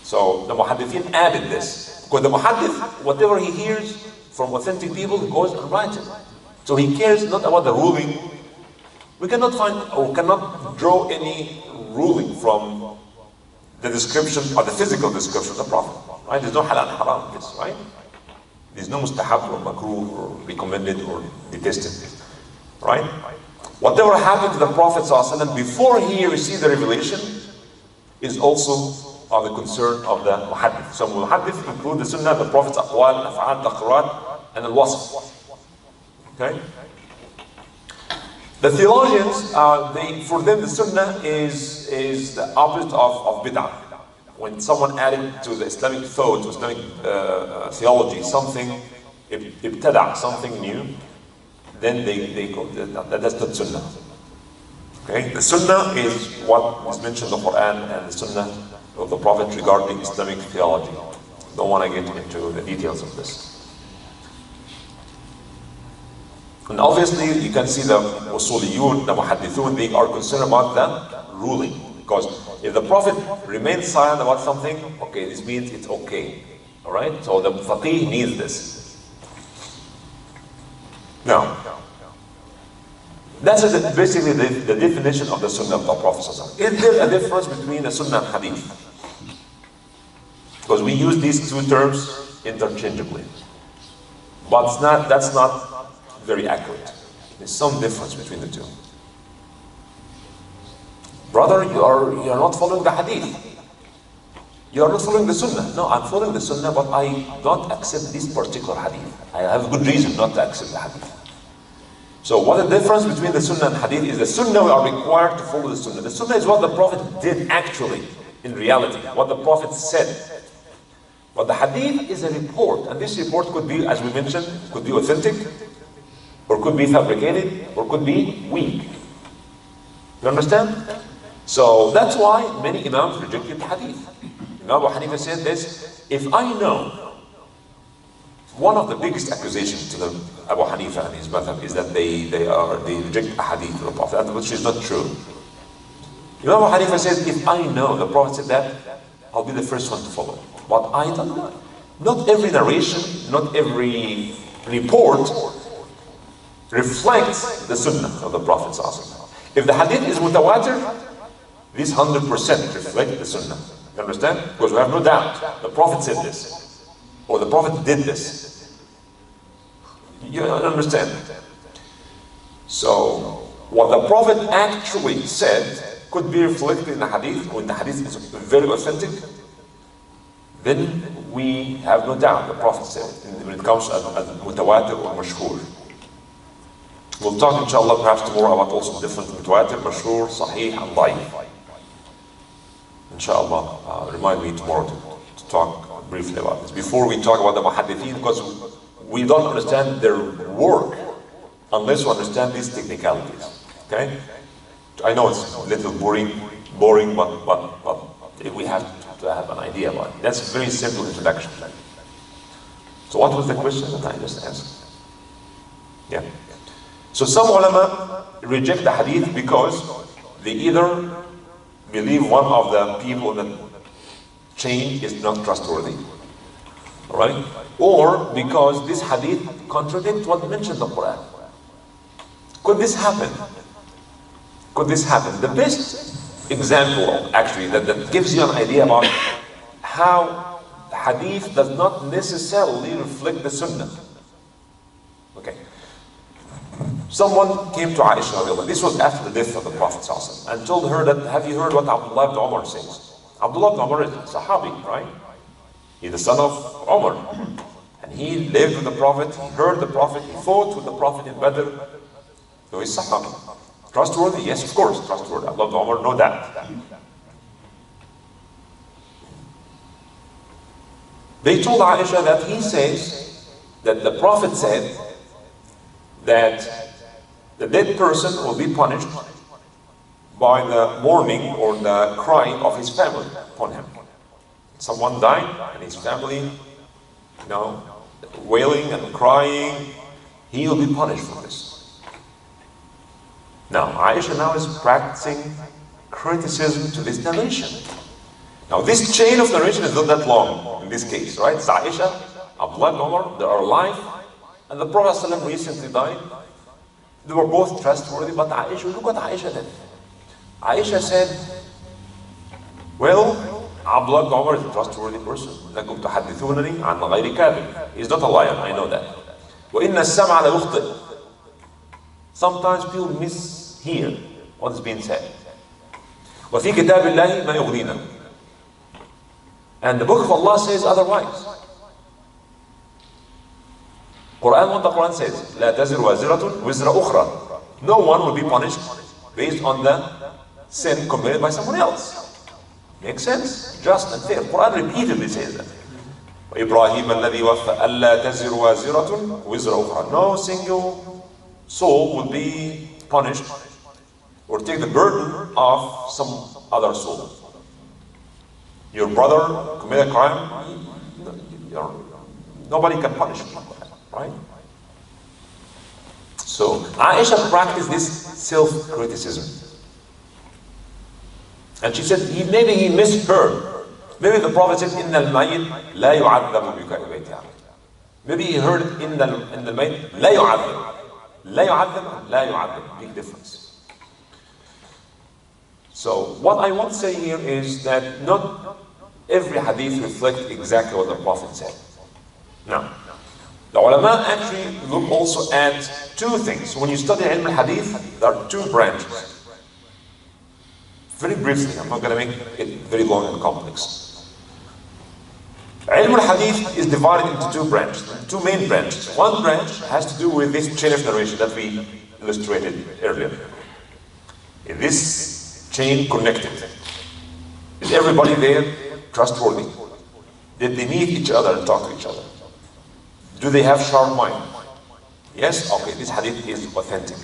Speaker 1: So the muhaddithin added this. Because the muhaddith, whatever he hears from authentic people, he goes and writes it. So he cares not about the ruling. We cannot find or cannot draw any ruling from the description or the physical description of the Prophet. Right? There's no halal and haram in this, right? There's no mustahab or makruh or recommended or detested. Right? Whatever happened to the Prophet ﷺ before he received the revelation is also of the concern of the muhaddith. So muhaddith include the sunnah, the Prophet's aqwal, af'al, taqrat, and al-wasf. Okay? The theologians, for them the sunnah is the opposite of bid'ah. When someone added to the Islamic thought, to Islamic theology, something, ibtada', something new, then they go, that's not sunnah. Okay? The sunnah is what is mentioned in the Quran and the sunnah of the Prophet regarding Islamic theology. Don't want to get into the details of this. And obviously you can see the usuliyun, the muhaddithun, they are concerned about the ruling. Because if the Prophet remains silent about something, okay, this means it's okay. Alright? So the faqih needs this. Now, that's basically the definition of the sunnah of the Prophet. Is there a difference between the sunnah and hadith? Because we use these two terms interchangeably. But that's not very accurate. There's some difference between the two. Brother, you are not following the hadith. You are not following the sunnah. No, I'm following the sunnah, but I don't accept this particular hadith. I have a good reason not to accept the hadith. So what the difference between the sunnah and hadith is the sunnah we are required to follow the sunnah. The sunnah is what the Prophet did actually, in reality, what the Prophet said. But the hadith is a report, and this report could be, as we mentioned, could be authentic, or could be fabricated, or could be weak. You understand? So that's why many Imams rejected hadith. Imam Abu Hanifa said this, if I know, one of the biggest accusations to the Abu Hanifa and his madhab is that they reject a hadith of the Prophet, which is not true. Imam Abu Hanifa says, if I know the Prophet said that, I'll be the first one to follow it. But I don't know. Not every narration, not every report reflects the sunnah of the Prophet. If the hadith is mutawatir, this 100% reflect the sunnah. You understand? Because we have no doubt. The Prophet said this. Or the Prophet did this. You understand? So, what the Prophet actually said could be reflected in the hadith, when the hadith is very authentic, then we have no doubt the Prophet said it when it comes to mutawatir or mashhur. We'll talk inshallah perhaps tomorrow about also different mutawatir, mashhur, sahih and da'if. Inshallah, remind me tomorrow to talk briefly about this. Before we talk about the muhaddithin, because we don't understand their work unless we understand these technicalities. Okay? I know it's a little boring, but we have to have an idea about it. That's a very simple introduction. So what was the question that I just asked? Yeah. So some ulama reject the hadith because they either believe one of the people in the chain is not trustworthy, alright? Or because this hadith contradicts what mentioned in the Quran. Could this happen? Could this happen? The best example, actually, that gives you an idea about how hadith does not necessarily reflect the sunnah. Okay. Someone came to Aisha, this was after the death of the Prophet ﷺ, and told her that, have you heard what Abdullah ibn Umar says? Abdullah ibn Umar is a Sahabi, right? He's the son of Umar. And he lived with the Prophet, he heard the Prophet, he fought with the Prophet in Badr. So he's Sahabi. Trustworthy? Yes, of course, trustworthy. Abdullah ibn Umar, no doubt. They told Aisha that he says, that the Prophet said that the dead person will be punished by the mourning or the crying of his family upon him. Someone died and his family, wailing and crying, he will be punished for this. Now, Aisha now is practicing criticism to this narration. Now, this chain of narration is not that long in this case, right? It's Aisha, Abdullah ibn Umar, they are alive, and the Prophet ﷺ recently died. They were both trustworthy, but Aisha, look what Aisha did. Aisha said, well, Abdullah ibn Umar is a trustworthy person. لَكُمْ تُحَدِّثُونَنِي عَنْ غَيْرِ كَاذِبٍ. He's not a liar, I know that. وَإِنَّ السَّمْعَ لَيُخْطِئ. Sometimes people mishear what is being said. وَفِي كِتَابِ اللَّهِ مَا يُغْنِينَا. And the book of Allah says otherwise. Quran, what the Quran says, لا تزر وازرة وزر أخرى. No one will be punished based on the sin committed by someone else. Makes sense? Just and fair. Quran repeatedly says that. وإبراهيم الذي وفى ألا تزر وازرة وزر أخرى. No single soul will be punished or take the burden of some other soul. Your brother committed a crime, nobody can punish him. Right? So Aisha practiced this self-criticism. And she said, maybe he misheard. Maybe the Prophet said, إِنَّ الْمَيِّتْ لَا يُعَذَّبُ بِكَ بَيْتِهَا. Maybe he heard, إِنَّ الْمَيِّتْ لَا يُعَذَّبُ. لَا يُعَذَّبُ, لَا يُعَذَّبُ. Big difference. So what I want to say here is that not every hadith reflects exactly what the Prophet said. No. The ulama actually look also at two things. When you study ilm al-hadith, there are two branches. Very briefly, I'm not going to make it very long and complex. Ilm al-hadith is divided into two branches, two main branches. One branch has to do with this chain of narration that we illustrated earlier. Is this chain connected? Is everybody there trustworthy? Did they meet each other and talk to each other? Do they have sharp mind? Yes? Okay, this hadith is authentic.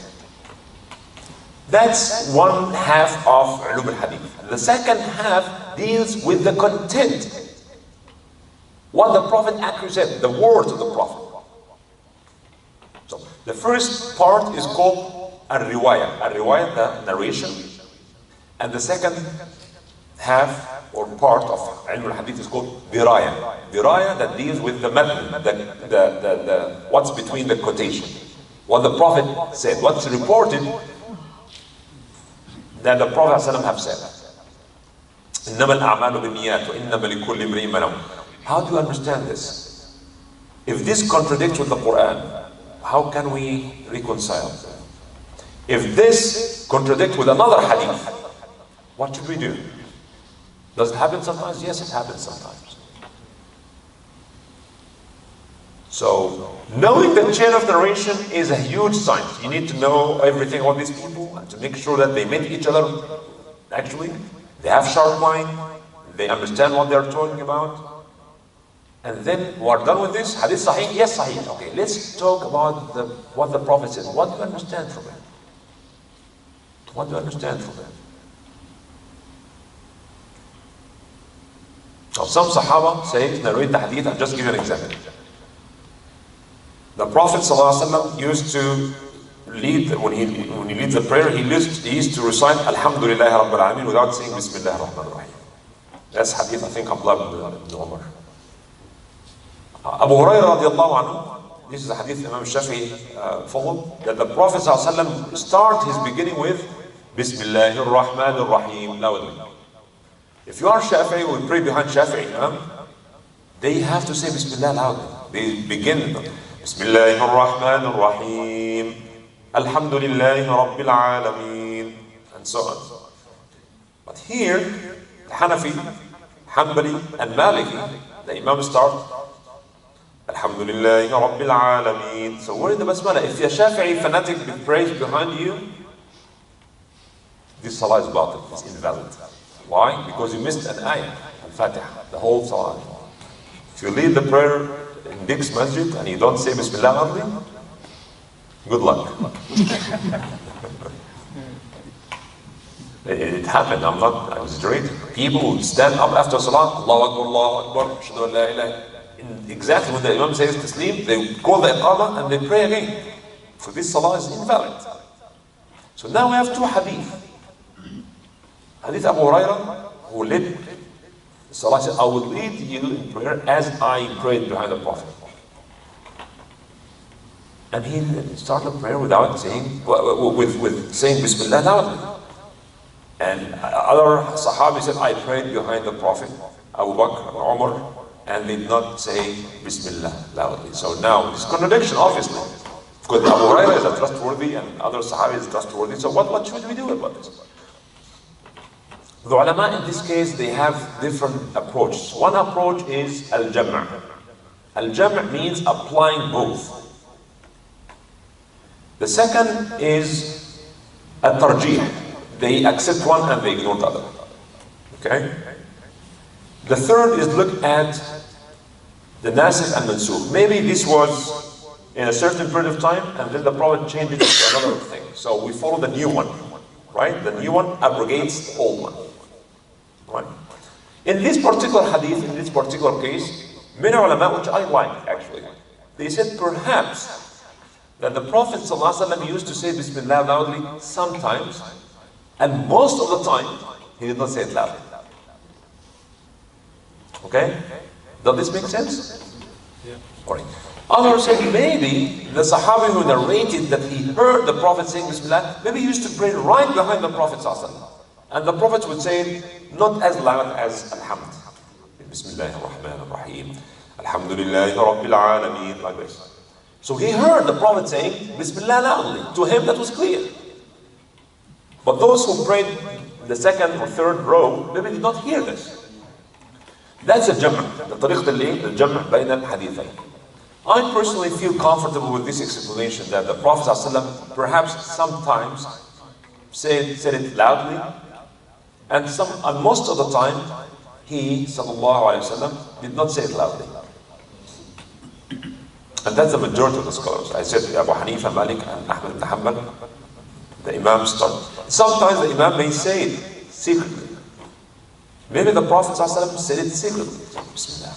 Speaker 1: That's one half of ulum al-hadith. The second half deals with the content. What the Prophet actually said, the words of the Prophet. So, the first part is called al-riwayah. Al-riwayah, the narration. And the second half or part of ilm al-hadith is called diraya. Diraya that deals with the matn, the what's between the quotation. What the Prophet said, what's reported that the Prophet ﷺ have said. إِنَّمَا الْأَعْمَالُ بِالنِّيَّاتِ وَإِنَّمَا لِكُلِّ امْرِئٍ مَا نَوَى. How do you understand this? If this contradicts with the Quran, how can we reconcile? If this contradicts with another hadith, what should we do? Does it happen sometimes? Yes, it happens sometimes. So, knowing the chain of narration is a huge science. You need to know everything about these people and to make sure that they meet each other. Actually, they have sharp mind, they understand what they're talking about. And then, we're done with this. Hadith sahih? Yes, sahih. Okay, let's talk about what the Prophet says. What do you understand from it? What do you understand from it? Now, some Sahaba say, narrate the hadith, I'll just give you an example. The Prophet ﷺ used to lead, when he leads the prayer, he used to recite Alhamdulillah Rabbil Alameen without saying Bismillah ar-Rahman ar-Rahim. That's hadith, I think, Abdullah ibn Umar. Abu Hurairah radiallahu anhu, this is a hadith Imam Shafi'i followed, that the Prophet ﷺ start his beginning with Bismillah ar-Rahman ar-Rahim, loudly. If you are Shafi'i, we pray behind Shafi'i, they have to say Bismillah loudly. They begin Bismillah ar-Rahman ar-Rahim. Alhamdulillahi Rabbil Alameen, and so on. But here, Hanafi, Hanbali, and Maliki, the Imam start Alhamdulillahi Rabbil Alameen. So where is the basmala? If you're Shafi'i fanatic with praise behind you, this salah is batil, it's invalid. Why? Because you missed an ayah, al-Fatiha, the whole salah. If you lead the prayer in Dick's masjid and you don't say Bismillah loudly, good luck. It happened, I'm not exaggerating. People would stand up after salah, Allahu Akbar, Allahu Akbar, Ashhadu an la ilaha. Exactly when the Imam says Taslim, they call the Iqamah and they pray again. So this salah is invalid. So now we have two hadith. Hadith Abu Hurairah, who led Salah, said, I will lead you in prayer as I prayed behind the Prophet. And he started prayer without saying, with saying Bismillah loudly. And other Sahabi said, I prayed behind the Prophet, Abu Bakr and Umar, and they did not say Bismillah loudly. So now, it's contradiction, obviously. Because Abu Hurairah is trustworthy and other Sahabi is trustworthy. So what should we do about this? The ulama in this case, they have different approaches. One approach is al-jam'. Al-jam' means applying both. The second is al-tarjih. They accept one and they ignore the other. Okay? The third is look at the nasikh and mansukh. Maybe this was in a certain period of time and then the Prophet changed it to another thing. So we follow the new one. Right? The new one abrogates the old one. Right. In this particular hadith, in this particular case, many ulama, which I like actually, they said perhaps that the Prophet ﷺ used to say Bismillah loudly sometimes, and most of the time he did not say it loudly. Okay? Does this make sense?
Speaker 2: Yeah.
Speaker 1: Alright. Others said maybe the Sahabi who narrated that he heard the Prophet saying Bismillah, maybe he used to pray right behind the Prophet ﷺ. And the Prophet would say it not as loud as Alhamd. Bismillahir Rahmanir Rahim. Alhamdulillahi Rabbil Alameen, like this. So he heard the Prophet saying Bismillah loudly. To him that was clear. But those who prayed the second or third row, maybe did not hear this. That's a jam'. The tariq al-jam' bayna al-hadithayn. I personally feel comfortable with this explanation that the Prophet ﷺ perhaps sometimes said it loudly, and most of the time, he, sallallahu alayhi wa sallam, did not say it loudly. And that's the majority of the scholars. I said Abu Hanifa, Malik, and Ahmad ibn Hanbal, the Imams start. Sometimes the Imam may say it secretly. Maybe the Prophet ﷺ said it secretly. Bismillah.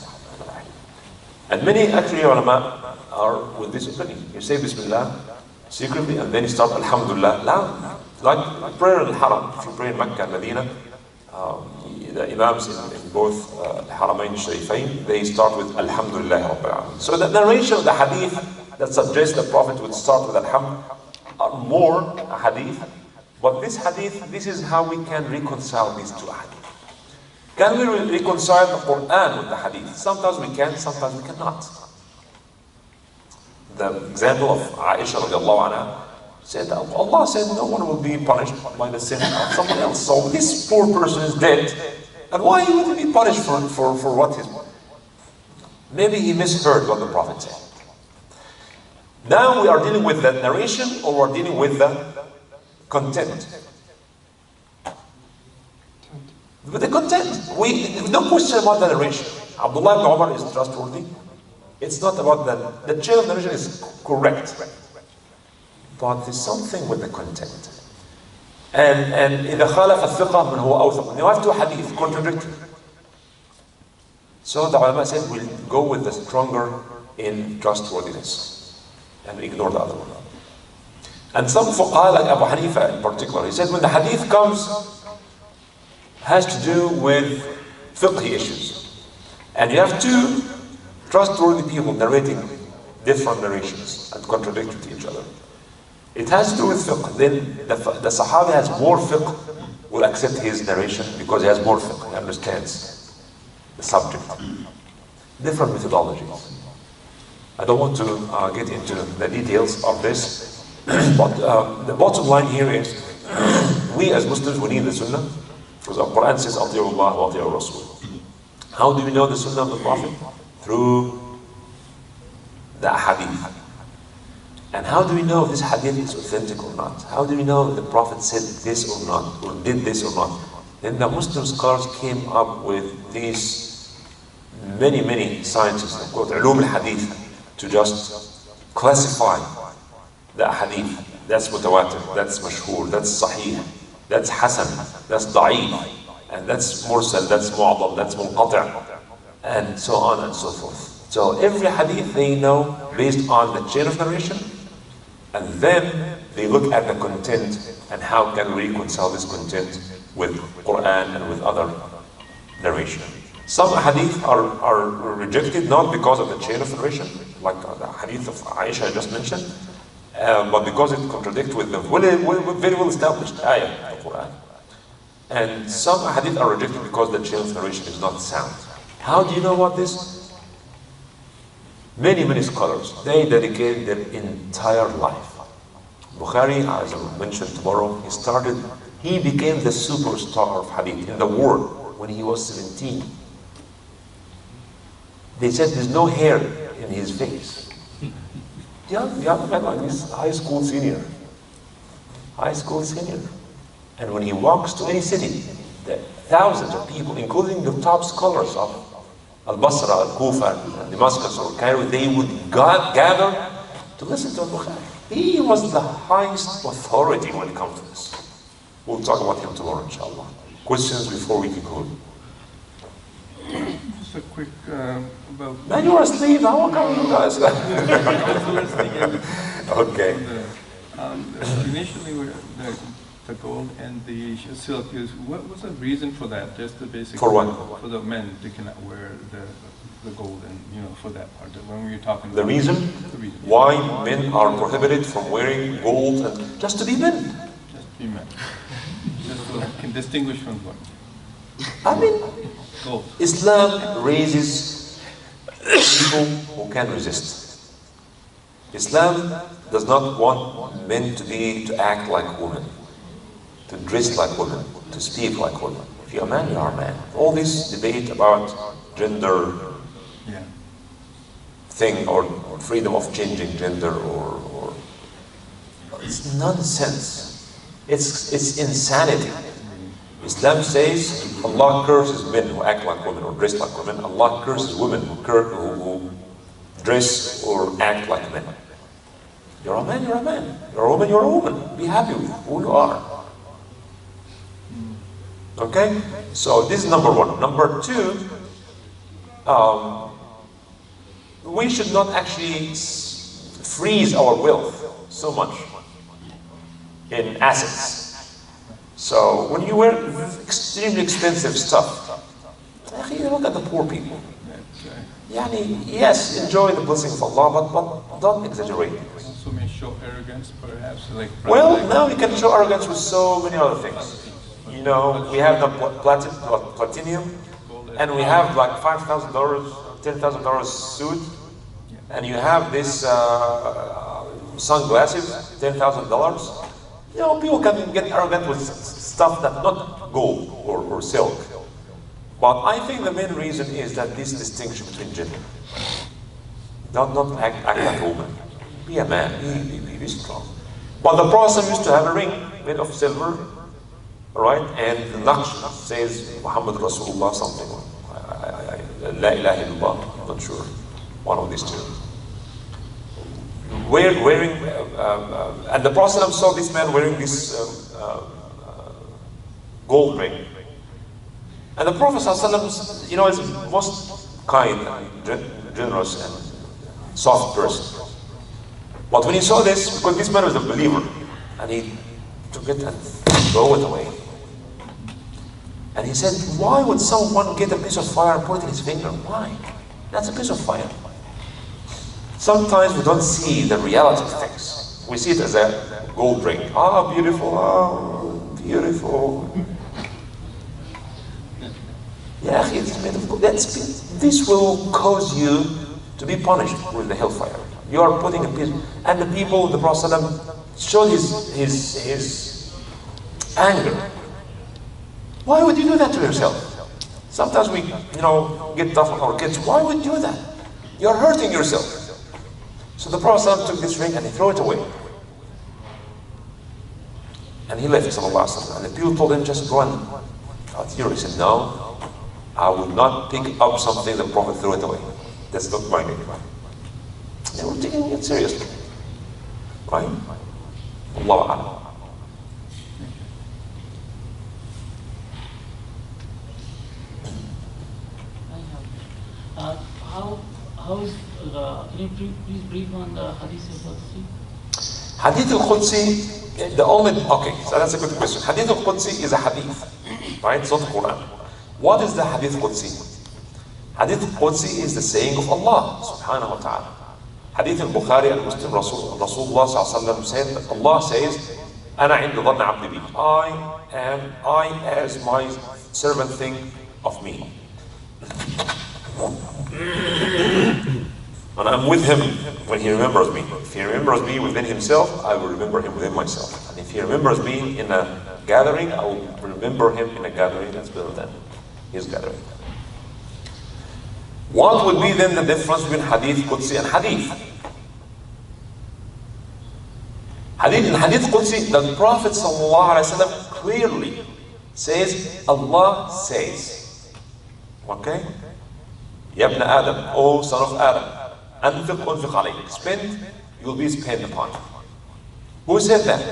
Speaker 1: And many actually ulama are with this opinion. You say Bismillah secretly, and then you start Alhamdulillah loudly. Like prayer in Haram, if you pray in Mecca and Medina, the Imams in both Haramain Sharifain, they start with Alhamdulillah Rabbil Alamin. So the narration of the hadith that suggests the Prophet would start with Alhamd are more a hadith, but this hadith, this is how we can reconcile these two hadith. Can we reconcile the Quran with the hadith? Sometimes we can, sometimes we cannot. The example of Aisha radiallahu anha, said Allah said no one will be punished by the sin of someone else. So this poor person is dead, and why would he be punished for what he's... Maybe he misheard what the Prophet said. Now we are dealing with the narration, or we're dealing with the content. With the content, no question about the narration. Abdullah ibn Umar is trustworthy. It's not about the chain of narration is correct. But there's something with the content. And إذا خالف الثقة من هو أوثق. You have two hadith contradictory. So the ulama said we'll go with the stronger in trustworthiness and ignore the other one. And some fuqaha like Abu Hanifa in particular, he said when the hadith comes, has to do with fiqh issues. And you have two trustworthy people narrating different narrations and contradictory to each other. It has to do with fiqh. Then the Sahabi has more fiqh, will accept his narration because he has more fiqh, he understands the subject. Different methodologies. I don't want to get into the details of this, But the bottom line here is, we as Muslims, we need the Sunnah, because our Quran says, أطيعوا الله وأطيعوا الرسول. How do we know the Sunnah of the Prophet? Through the Hadith. And how do we know if this Hadith is authentic or not? How do we know if the Prophet said this or not, or did this or not? Then the Muslim scholars came up with these many scientists, called علوم الحديث, to just classify the Hadith. That's mutawatir, that's mashhur, that's sahih, that's hasan, that's da'if, and that's mursal, that's mu'adal, that's munqati', and so on and so forth. So every hadith they know based on the chain of narration, and then they look at the content and how can we reconcile this content with Quran and with other narration. Some hadith are rejected not because of the chain of narration, like the hadith of Aisha I just mentioned, but because it contradicts with the very well established ayah of the Quran. And some hadith are rejected because the chain of narration is not sound. How do you know about this? Many scholars, they dedicated their entire life. Bukhari, as I mentioned tomorrow, he became the superstar of hadith in the world when he was 17. They said there's no hair in his face. Young man like this, high school senior. And when he walks to any city, the thousands of people, including the top scholars of Al-Basra, Al-Kufa, Damascus or Cairo, they would gather to listen to Al-Bukhari. He was the highest authority when it comes to this. We'll talk about him tomorrow, inshallah. Questions before we conclude?
Speaker 5: Just a quick about...
Speaker 1: Man, you are asleep. How come you guys? Okay.
Speaker 5: Initially, the gold and the silk is, what was the reason for that? Just the basic...
Speaker 1: For what?
Speaker 5: For the men, they cannot wear the gold and, for that part. When we were talking about...
Speaker 1: The reason why men are prohibited from wearing gold and just to be men.
Speaker 5: Just to be men. Just so can distinguish from what?
Speaker 1: I mean,
Speaker 5: gold.
Speaker 1: Islam raises people who can resist. Islam does not want men to act like women, to dress like women, to speak like women. If you're a man, you are a man. All this debate about gender thing or freedom of changing gender or it's nonsense. It's insanity. Islam says Allah curses men who act like women or dress like women. Allah curses women who dress or act like men. You're a man, you're a man. You're a woman, you're a woman. Be happy with who you are. Okay? So this is number one. Number two, we should not actually freeze our wealth so much in assets. So when you wear extremely expensive stuff, look at the poor people. Yes, enjoy the blessing of Allah, but don't exaggerate.
Speaker 5: Also may show arrogance, perhaps.
Speaker 1: Well, now we can show arrogance with so many other things. We have the platinum, and we have like $5,000, $10,000 suit, and you have this sunglasses, $10,000. People can get arrogant with stuff that's not gold or silk. But I think the main reason is that this distinction between gender. Not act like a woman. Be a man, be strong. But the Prophet used to have a ring made of silver, right? And the naqsh says Muhammad Rasulullah something. La ilaha illallah, I'm not sure. One of these two. Wearing, and the Prophet saw this man wearing this gold ring. And the Prophet ﷺ, is most kind and generous and soft person. But when he saw this, because this man was a believer, and he took it and threw it away. And he said, why would someone get a piece of fire and put it in his finger? Why? That's a piece of fire. Sometimes we don't see the reality of things. We see it as a gold ring. Beautiful, beautiful. Yeah, it's made of gold. This will cause you to be punished with the hellfire. You are putting a piece, and the people, the Prophet showed his anger. Why would you do that to yourself? Sometimes we, get tough on our kids. Why would you do that? You're hurting yourself. So the Prophet took this ring and he threw it away. And he left, sallallahu alaihi wasallam. And the people told him, just go and he said, no, I will not pick up something the Prophet threw it away. That's not my ring. They were taking it seriously. Right? Allahu A'lam.
Speaker 6: How is can you please brief on the Hadith al-Qudsi?
Speaker 1: Hadith al-Qudsi, so that's a good question. Hadith al-Qudsi is a hadith, right? It's not the Quran. What is the Hadith al-Qudsi? Hadith al-Qudsi is the saying of Allah subhanahu wa ta'ala. Hadith al-Bukhari and Muslim, Rasulullah sallallahu alaihi wasallam said that Allah says, "Ana 'inda dhanni 'abdi bi." I as my servant think of me. And I'm with him when he remembers me. If he remembers me within himself, I will remember him within myself. And if he remembers me in a gathering, I will remember him in a gathering that's better than his gathering. What would be then the difference between Hadith Qudsi and Hadith? In Hadith Qudsi, the Prophet ﷺ clearly says, Allah says. Okay? Ya ibn Adam, O son of Adam, anfiq unfiq alayk. Spend, you will be spent upon. Who said that?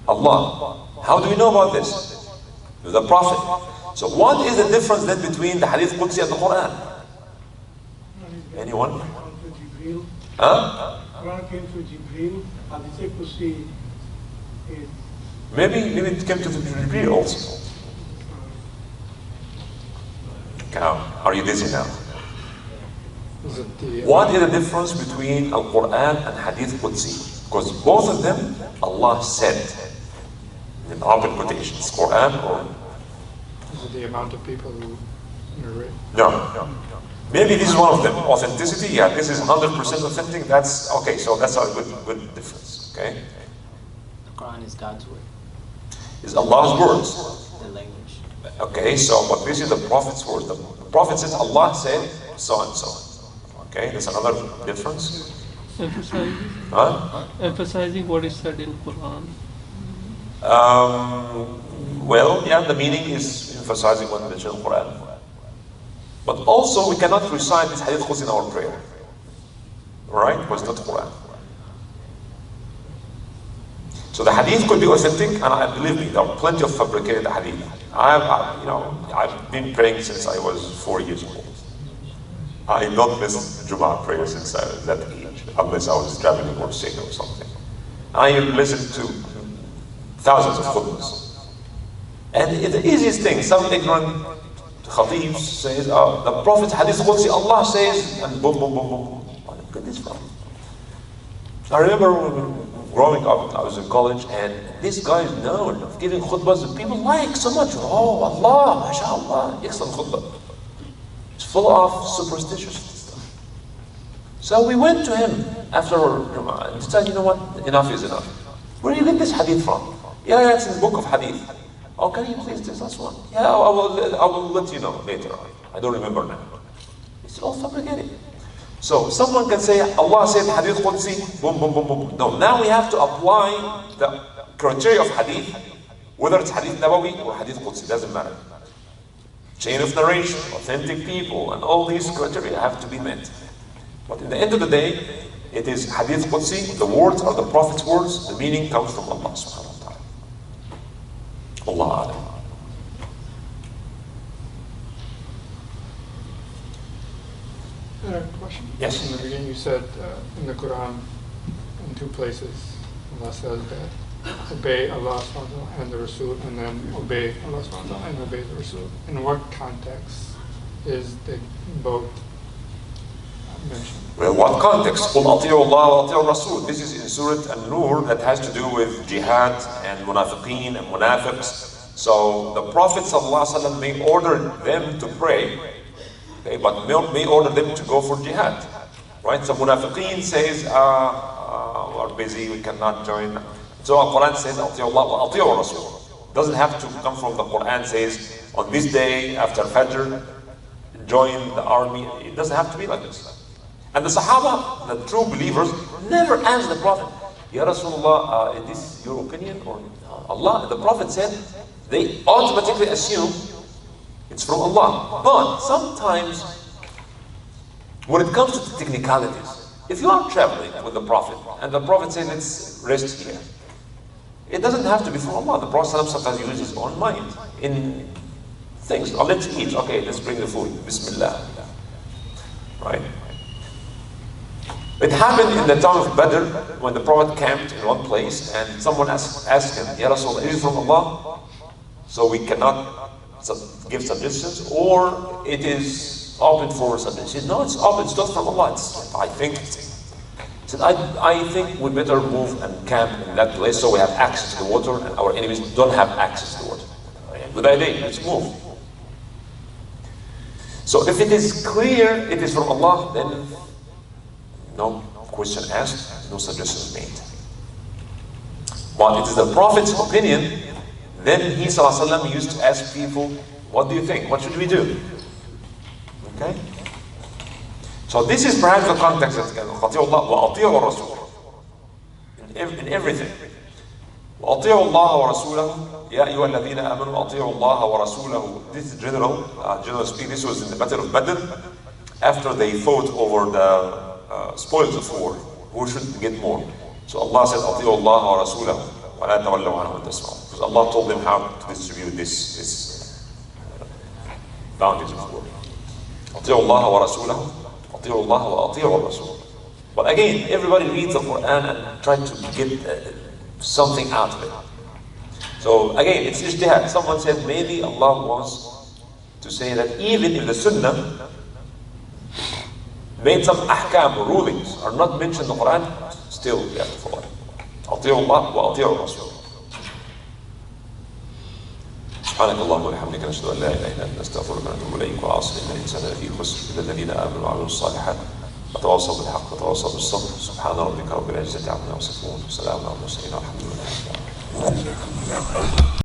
Speaker 1: Allah. How do we know about this? The Prophet. So what is the difference then between the Hadith Qudsi and the Quran? Anyone? Huh?
Speaker 7: Quran came to Jibreel, Hadith Qudsi is...
Speaker 1: Maybe it came to the Jibreel also. Are you dizzy now? What is the difference between Al-Quran and Hadith Qudsi? Because both of them, Allah said in Arabic quotations, Quran or...
Speaker 3: Is it the amount of people who narrate?
Speaker 1: No. Maybe this is one of them. Authenticity, yeah, this is 100% authentic. That's okay, so that's a good difference. Okay?
Speaker 6: The Quran is God's word.
Speaker 1: It's Allah's words.
Speaker 6: The language.
Speaker 1: Okay, so but this is the Prophet's words. The Prophet says, Allah said so and so. Okay, there's another difference.
Speaker 8: Emphasizing what is said in Quran.
Speaker 1: Well, yeah, the meaning is emphasizing what mentioned in Quran. But also, we cannot recite this Hadith Qudsi in our prayer. Right? Because it's not Quran. So the Hadith could be authentic, and believe me, there are plenty of fabricated Hadith. I've been praying since I was 4 years old. I not missed Jumu'ah prayer since I was that age, unless I was traveling or sick or something. I listened to thousands of khutbahs. And the easiest thing, some ignorant khatib says, the Prophet's Hadith Qudsi, Allah says, and boom, boom, boom, boom. Where did this from? I remember growing up, I was in college, and this guy is known of giving khutbahs that people like so much. Oh, Allah, mashallah, excellent khutbah. It's full of superstitious stuff. So we went to him after Jumu'ah and said, you know what, enough is enough. Where do you get this hadith from? Yeah, it's in the book of hadith. Oh, can you please tell us one? Yeah, I will let you know later on. I don't remember now. It's all fabricated. So someone can say, Allah said Hadith Qudsi, boom, boom, boom, boom. No, now we have to apply the criteria of Hadith, whether it's Hadith Nabawi or Hadith Qudsi, doesn't matter. Chain of narration, authentic people, and all these criteria have to be met. But in the end of the day, it is Hadith Qudsi, the words are the Prophet's words, the meaning comes from Allah subhanahu wa ta'ala. Allah Alam.
Speaker 3: Question?
Speaker 1: Yes.
Speaker 3: In the beginning you said in the Quran, in 2 places, Allah says that obey Allah and the Rasul, and then obey Allah and obey the Rasul. In what context is they both mentioned?
Speaker 1: Well, what context? قُلْ أَطِيعُوا اللَّهَ وَأَطِيعُوا الرَّسُولَ. This is in Surah An-Nur that has to do with jihad and munafiqeen and munafiqs. So the Prophet ﷺ may order them to pray, okay, but may order them to go for jihad. Right? So munafiqeen says, are busy, we cannot join. So our Quran says, أطيعوا الله وأطيعوا الرسول. Doesn't have to come from the Quran says, on this day after Fajr, join the army. It doesn't have to be like this. And the Sahaba, the true believers, never asked the Prophet, Ya Rasulullah, is this your opinion or Allah? The Prophet said, they automatically assume it's from Allah. But sometimes, when it comes to the technicalities, if you are traveling with the Prophet, and the Prophet says, let's rest here, it doesn't have to be from Allah. The Prophet sometimes uses his own mind in things. Oh, let's eat. Okay, let's bring the food. Bismillah. Right? It happened in the time of Badr when the Prophet camped in one place and someone asked him, Ya Rasulullah, is it from Allah? So we cannot give suggestions, or it is open for suggestions. He said, no, it's open. It's not from Allah. I think. He said, I think we better move and camp in that place so we have access to the water and our enemies don't have access to the water. Good idea. Let's move. So if it is clear it is from Allah, then no question asked, no suggestion made. But it is the Prophet's opinion, then he ﷺ used to ask people, what do you think? What should we do? Okay? So this is perhaps the context of أطيعوا الله وأطيعوا الرسول in everything. وأطيعوا الله ورسوله يا أيها الذين آمنوا أطيعوا الله ورسوله. This is general speak. This was in the Battle of Badr after they fought over the spoils of war. Who should get more? So Allah said أطيعوا الله ورسوله ولا تولوا عنه وتسمعوا. Because Allah told them how to distribute this bounties of war. أطيعوا الله ورسوله أطيعوا الله وأطيعوا الرسول. But again, everybody reads the Quran and tries to get something out of it. So again, it's ijtihad. Someone said maybe Allah wants to say that even if the Sunnah made some ahkam rulings are not mentioned in the Quran, still we have to follow it. أطيعوا الله وأطيعوا الرسول. سبحانك اللهم وبحمدك نشهد ان لا اله الا انت نستغفرك ونتوب اليك وعاصم ان الانسان لفي خسر الا الذين امنوا وعملوا الصالحات وتواصوا بالحق وتواصوا بالصبر. سبحان ربك رب العزه عما يصفون وسلام على المرسلين والحمد لله.